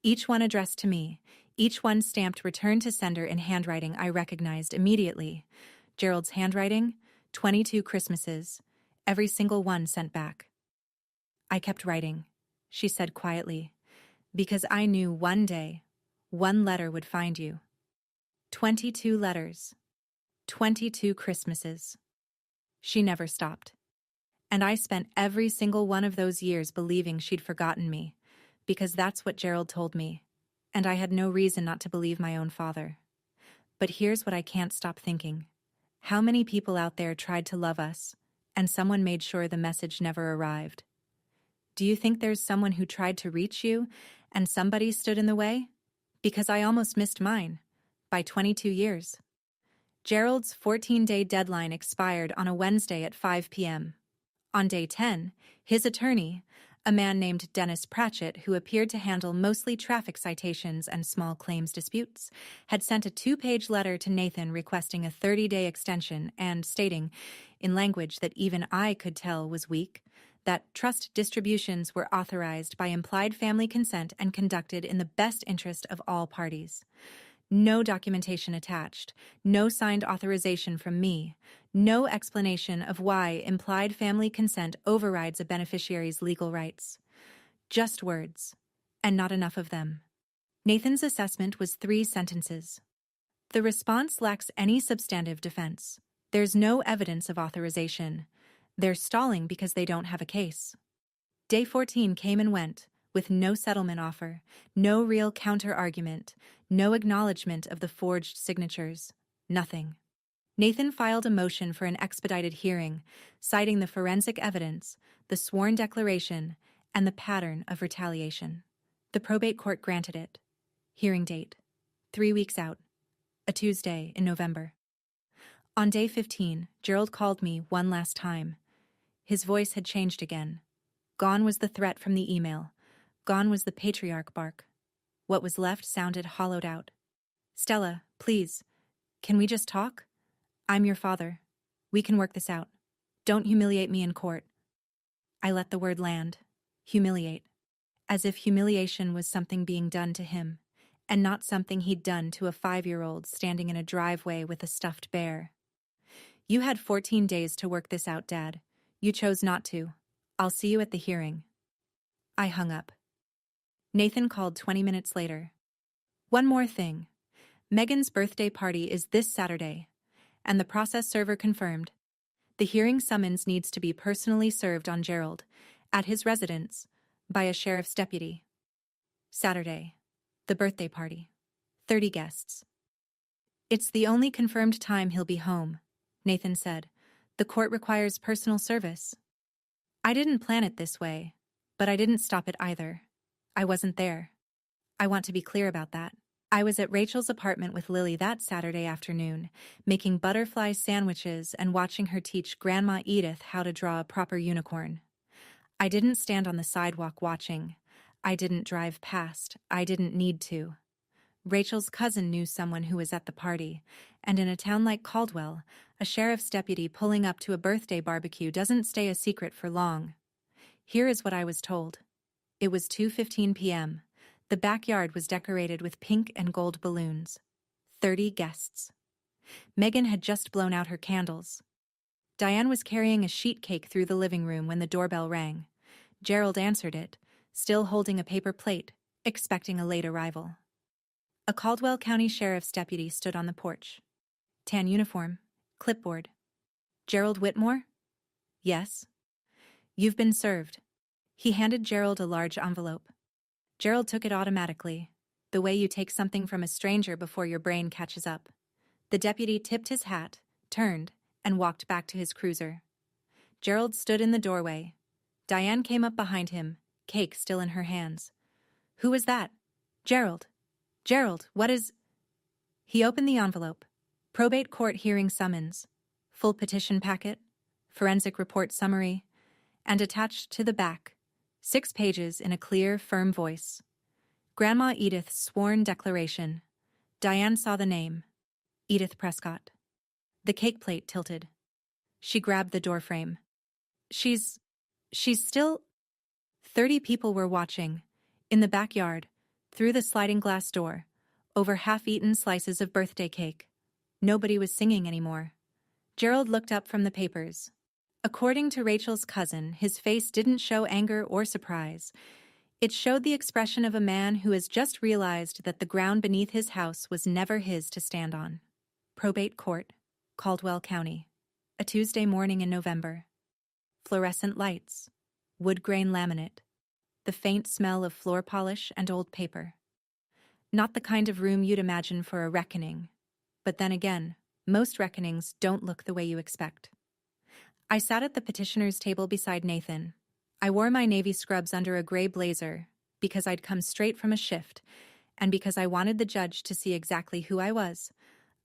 Each one addressed to me, each one stamped return to sender in handwriting I recognized immediately. Gerald's handwriting, 22 Christmases, every single one sent back. "I kept writing," she said quietly, "because I knew one day, one letter would find you. 22 letters. 22 Christmases." She never stopped. And I spent every single one of those years believing she'd forgotten me, because that's what Gerald told me, and I had no reason not to believe my own father. But here's what I can't stop thinking. How many people out there tried to love us, and someone made sure the message never arrived? Do you think there's someone who tried to reach you, and somebody stood in the way? Because I almost missed mine, by 22 years. Gerald's 14-day deadline expired on a Wednesday at 5 p.m. On day 10, his attorney, a man named Dennis Pratchett, who appeared to handle mostly traffic citations and small claims disputes, had sent a 2-page letter to Nathan requesting a 30-day extension and stating, in language that even I could tell was weak, that trust distributions were authorized by implied family consent and conducted in the best interest of all parties. No documentation attached, no signed authorization from me, no explanation of why implied family consent overrides a beneficiary's legal rights. Just words, and not enough of them. Nathan's assessment was 3 sentences. The response lacks any substantive defense. There's no evidence of authorization. They're stalling because they don't have a case. Day 14 came and went, with no settlement offer, no real counter-argument, no acknowledgement of the forged signatures, nothing. Nathan filed a motion for an expedited hearing, citing the forensic evidence, the sworn declaration, and the pattern of retaliation. The probate court granted it. Hearing date: 3 weeks out, a Tuesday in November. On day 15, Gerald called me one last time. His voice had changed again. Gone was the threat from the email. Gone was the patriarch bark. What was left sounded hollowed out. "Stella, please, can we just talk? I'm your father. We can work this out. Don't humiliate me in court." I let the word land. Humiliate. As if humiliation was something being done to him, and not something he'd done to a 5-year-old standing in a driveway with a stuffed bear. You had 14 days to work this out, Dad. You chose not to. I'll see you at the hearing. I hung up. Nathan called 20 minutes later. One more thing. Megan's birthday party is this Saturday, and the process server confirmed. The hearing summons needs to be personally served on Gerald, at his residence, by a sheriff's deputy. Saturday. The birthday party. 30 guests. It's the only confirmed time he'll be home, Nathan said. The court requires personal service. I didn't plan it this way, but I didn't stop it either. I wasn't there. I want to be clear about that. I was at Rachel's apartment with Lily that Saturday afternoon, making butterfly sandwiches and watching her teach Grandma Edith how to draw a proper unicorn. I didn't stand on the sidewalk watching. I didn't drive past. I didn't need to. Rachel's cousin knew someone who was at the party, and in a town like Caldwell, a sheriff's deputy pulling up to a birthday barbecue doesn't stay a secret for long. Here is what I was told. It was 2:15 p.m. The backyard was decorated with pink and gold balloons. 30 guests. Megan had just blown out her candles. Diane was carrying a sheet cake through the living room when the doorbell rang. Gerald answered it, still holding a paper plate, expecting a late arrival. A Caldwell County Sheriff's deputy stood on the porch. Tan uniform, clipboard. Gerald Whitmore? Yes. You've been served. He handed Gerald a large envelope. Gerald took it automatically, the way you take something from a stranger before your brain catches up. The deputy tipped his hat, turned, and walked back to his cruiser. Gerald stood in the doorway. Diane came up behind him, cake still in her hands. Who was that? Gerald. Gerald, what is... He opened the envelope. Probate court hearing summons. Full petition packet. Forensic report summary. And attached to the back, 6 pages in a clear, firm voice. Grandma Edith's sworn declaration. Diane saw the name. Edith Prescott. The cake plate tilted. She grabbed the doorframe. She's still... 30 people were watching. In the backyard, through the sliding glass door, over half-eaten slices of birthday cake. Nobody was singing anymore. Gerald looked up from the papers. According to Rachel's cousin, his face didn't show anger or surprise. It showed the expression of a man who has just realized that the ground beneath his house was never his to stand on. Probate court, Caldwell County. A Tuesday morning in November. Fluorescent lights. Wood grain laminate. The faint smell of floor polish and old paper. Not the kind of room you'd imagine for a reckoning. But then again, most reckonings don't look the way you expect. I sat at the petitioner's table beside Nathan. I wore my navy scrubs under a gray blazer because I'd come straight from a shift and because I wanted the judge to see exactly who I was,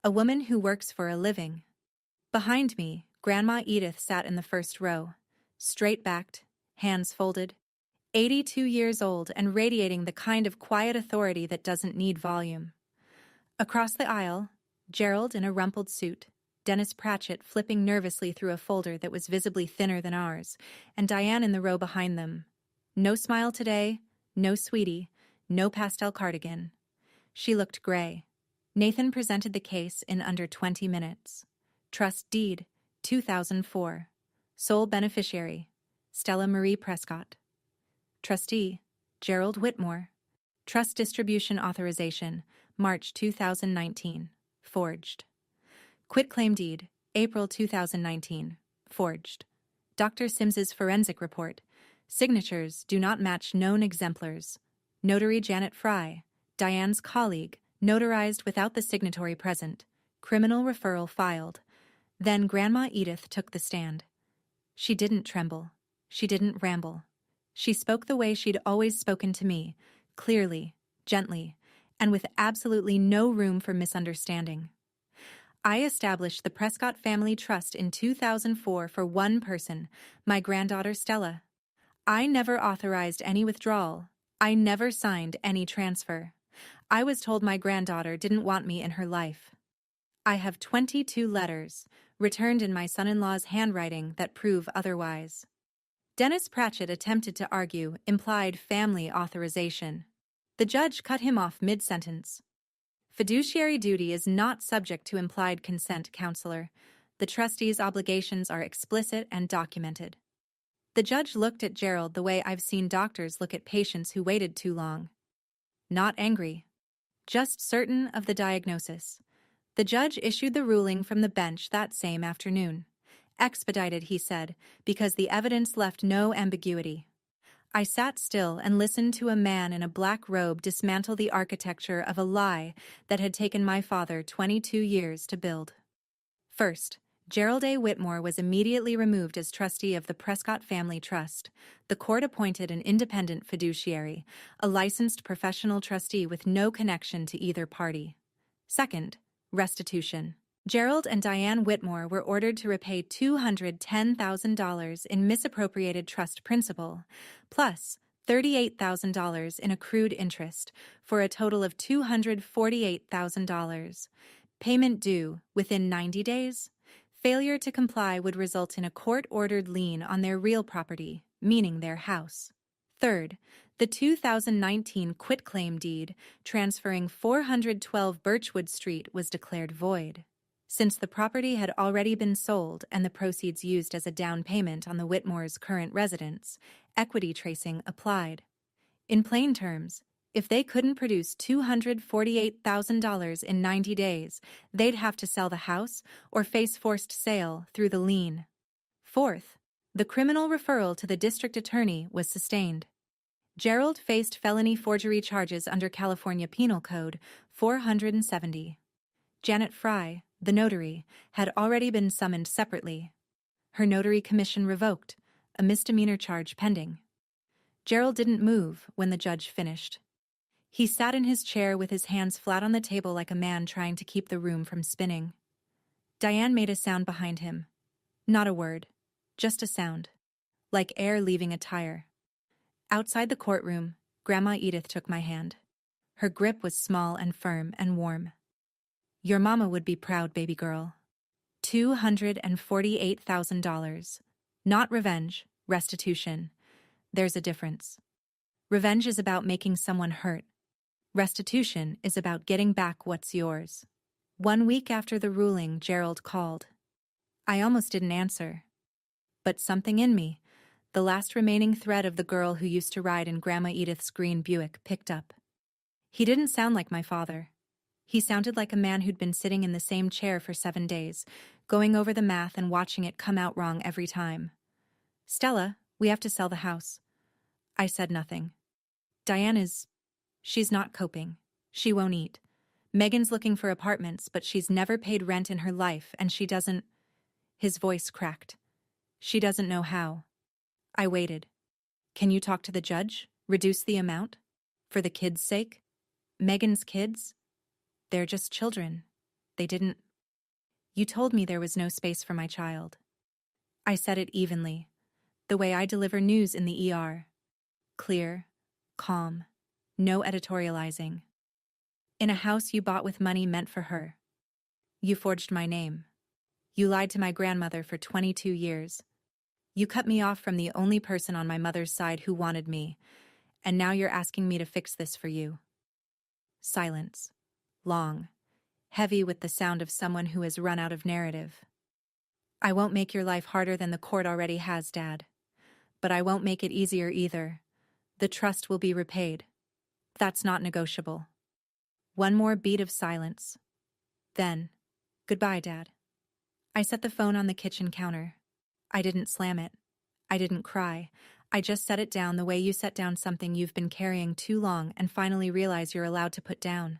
a woman who works for a living. Behind me, Grandma Edith sat in the first row, straight-backed, hands folded, 82 years old and radiating the kind of quiet authority that doesn't need volume. Across the aisle, Gerald in a rumpled suit, Dennis Pratchett flipping nervously through a folder that was visibly thinner than ours, and Diane in the row behind them. No smile today, no sweetie, no pastel cardigan. She looked gray. Nathan presented the case in under 20 minutes. Trust deed, 2004. Sole beneficiary, Stella Marie Prescott. Trustee, Gerald Whitmore. Trust distribution authorization, March 2019. Forged. Quitclaim deed, April 2019. Forged. Dr. Sims's forensic report. Signatures do not match known exemplars. Notary Janet Fry, Diane's colleague, notarized without the signatory present. Criminal referral filed. Then Grandma Edith took the stand. She didn't tremble. She didn't ramble. She spoke the way she'd always spoken to me, clearly, gently, and with absolutely no room for misunderstanding. I established the Prescott Family Trust in 2004 for one person, my granddaughter Stella. I never authorized any withdrawal. I never signed any transfer. I was told my granddaughter didn't want me in her life. I have 22 letters, returned in my son-in-law's handwriting, that prove otherwise. Dennis Pratchett attempted to argue implied family authorization. The judge cut him off mid-sentence. Fiduciary duty is not subject to implied consent, counselor. The trustee's obligations are explicit and documented. The judge looked at Gerald the way I've seen doctors look at patients who waited too long. Not angry. Just certain of the diagnosis. The judge issued the ruling from the bench that same afternoon. Expedited, he said, because the evidence left no ambiguity. I sat still and listened to a man in a black robe dismantle the architecture of a lie that had taken my father 22 years to build. First, Gerald A. Whitmore was immediately removed as trustee of the Prescott Family Trust. The court appointed an independent fiduciary, a licensed professional trustee with no connection to either party. Second, restitution. Gerald and Diane Whitmore were ordered to repay $210,000 in misappropriated trust principal, plus $38,000 in accrued interest, for a total of $248,000. Payment due within 90 days. Failure to comply would result in a court-ordered lien on their real property, meaning their house. Third, the 2019 quitclaim deed transferring 412 Birchwood Street was declared void. Since the property had already been sold and the proceeds used as a down payment on the Whitmore's current residence, equity tracing applied. In plain terms, if they couldn't produce $248,000 in 90 days, they'd have to sell the house or face forced sale through the lien. Fourth, the criminal referral to the district attorney was sustained. Gerald faced felony forgery charges under California Penal Code 470. Janet Fry, the notary, had already been summoned separately. Her notary commission revoked, a misdemeanor charge pending. Gerald didn't move when the judge finished. He sat in his chair with his hands flat on the table like a man trying to keep the room from spinning. Diane made a sound behind him. Not a word, just a sound, like air leaving a tire. Outside the courtroom, Grandma Edith took my hand. Her grip was small and firm and warm. Your mama would be proud, baby girl. $248,000. Not revenge, restitution. There's a difference. Revenge is about making someone hurt. Restitution is about getting back what's yours. 1 week after the ruling, Gerald called. I almost didn't answer. But something in me, the last remaining thread of the girl who used to ride in Grandma Edith's green Buick, picked up. He didn't sound like my father. He sounded like a man who'd been sitting in the same chair for 7 days, going over the math and watching it come out wrong every time. Stella, we have to sell the house. I said nothing. She's not coping. She won't eat. Megan's looking for apartments, but she's never paid rent in her life, and she doesn't... His voice cracked. She doesn't know how. I waited. Can you talk to the judge? Reduce the amount? For the kids' sake? Megan's kids? They're just children. They didn't... You told me there was no space for my child. I said it evenly, the way I deliver news in the ER. Clear, calm, no editorializing. In a house you bought with money meant for her. You forged my name. You lied to my grandmother for 22 years. You cut me off from the only person on my mother's side who wanted me, and now you're asking me to fix this for you. Silence. Long, heavy with the sound of someone who has run out of narrative. I won't make your life harder than the court already has, Dad. But I won't make it easier either. The trust will be repaid. That's not negotiable. One more beat of silence. Then, goodbye, Dad. I set the phone on the kitchen counter. I didn't slam it. I didn't cry. I just set it down the way you set down something you've been carrying too long and finally realize you're allowed to put down.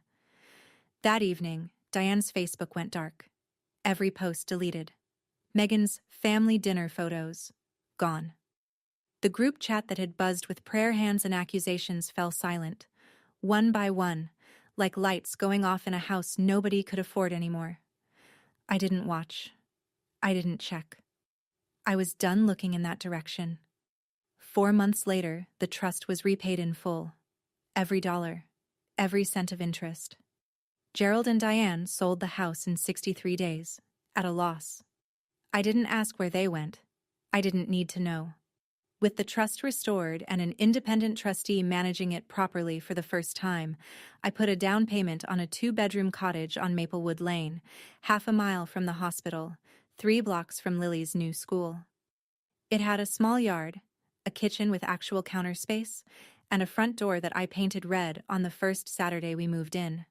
That evening, Diane's Facebook went dark. Every post deleted. Megan's family dinner photos, gone. The group chat that had buzzed with prayer hands and accusations fell silent, one by one, like lights going off in a house nobody could afford anymore. I didn't watch. I didn't check. I was done looking in that direction. 4 months later, the trust was repaid in full. Every dollar, every cent of interest. Gerald and Diane sold the house in 63 days, at a loss. I didn't ask where they went. I didn't need to know. With the trust restored and an independent trustee managing it properly for the first time, I put a down payment on a 2-bedroom cottage on Maplewood Lane, half a mile from the hospital, 3 blocks from Lily's new school. It had a small yard, a kitchen with actual counter space, and a front door that I painted red on the first Saturday we moved in.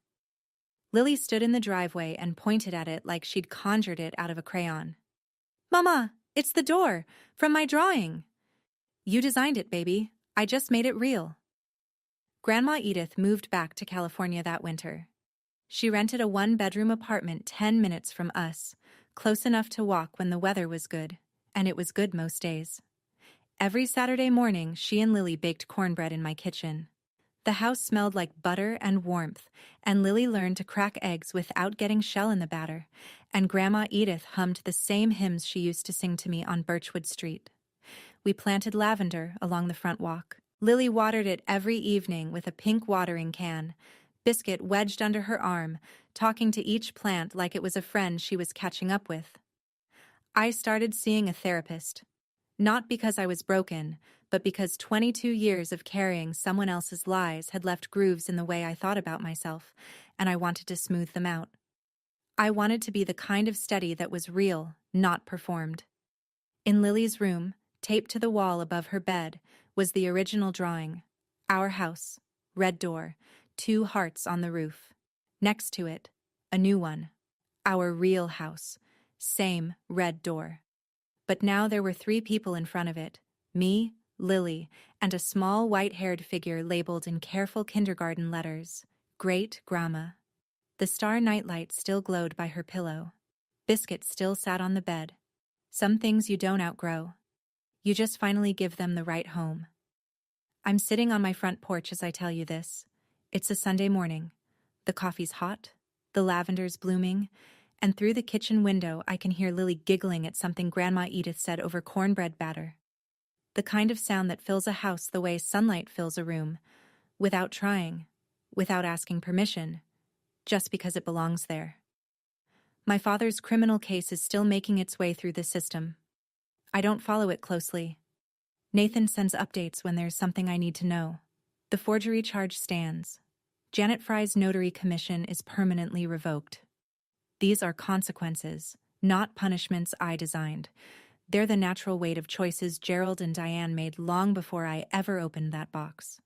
Lily stood in the driveway and pointed at it like she'd conjured it out of a crayon. "Mama, it's the door, from my drawing." "You designed it, baby. I just made it real." Grandma Edith moved back to California that winter. She rented a 1-bedroom apartment 10 minutes from us, close enough to walk when the weather was good, and it was good most days. Every Saturday morning, she and Lily baked cornbread in my kitchen. The house smelled like butter and warmth, and Lily learned to crack eggs without getting shell in the batter, and Grandma Edith hummed the same hymns she used to sing to me on Birchwood Street. We planted lavender along the front walk. Lily watered it every evening with a pink watering can, Biscuit wedged under her arm, talking to each plant like it was a friend she was catching up with. I started seeing a therapist. Not because I was broken, but because 22 years of carrying someone else's lies had left grooves in the way I thought about myself, and I wanted to smooth them out. I wanted to be the kind of steady that was real, not performed. In Lily's room, taped to the wall above her bed, was the original drawing. Our house, red door, 2 hearts on the roof. Next to it, a new one. Our real house, same red door. But now there were 3 people in front of it, me, Lily, and a small white-haired figure labeled in careful kindergarten letters, Great Grandma. The star nightlight still glowed by her pillow. Biscuit still sat on the bed. Some things you don't outgrow. You just finally give them the right home. I'm sitting on my front porch as I tell you this. It's a Sunday morning. The coffee's hot, the lavender's blooming, and through the kitchen window I can hear Lily giggling at something Grandma Edith said over cornbread batter. The kind of sound that fills a house the way sunlight fills a room, without trying, without asking permission, just because it belongs there. My father's criminal case is still making its way through the system. I don't follow it closely. Nathan sends updates when there's something I need to know. The forgery charge stands. Janet Fry's notary commission is permanently revoked. These are consequences, not punishments I designed. They're the natural weight of choices Gerald and Diane made long before I ever opened that box.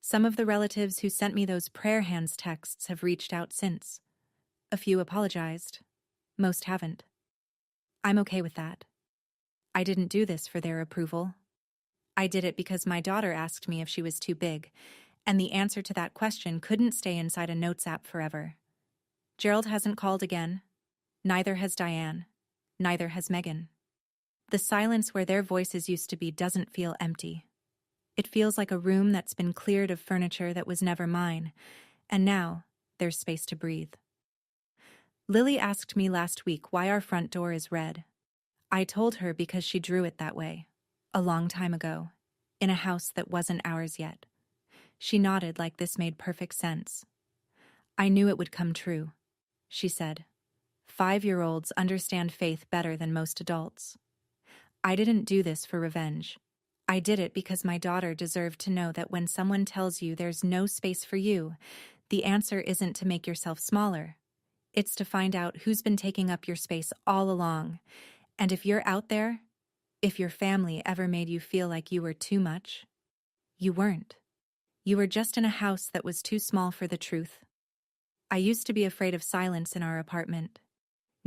Some of the relatives who sent me those prayer hands texts have reached out since. A few apologized. Most haven't. I'm okay with that. I didn't do this for their approval. I did it because my daughter asked me if she was too big, and the answer to that question couldn't stay inside a notes app forever. Gerald hasn't called again. Neither has Diane. Neither has Megan. The silence where their voices used to be doesn't feel empty. It feels like a room that's been cleared of furniture that was never mine, and now there's space to breathe. Lily asked me last week why our front door is red. I told her because she drew it that way, a long time ago, in a house that wasn't ours yet. She nodded like this made perfect sense. I knew it would come true, she said. 5-year-olds understand faith better than most adults. I didn't do this for revenge. I did it because my daughter deserved to know that when someone tells you there's no space for you, the answer isn't to make yourself smaller. It's to find out who's been taking up your space all along. And if you're out there, if your family ever made you feel like you were too much, you weren't. You were just in a house that was too small for the truth. I used to be afraid of silence in our apartment.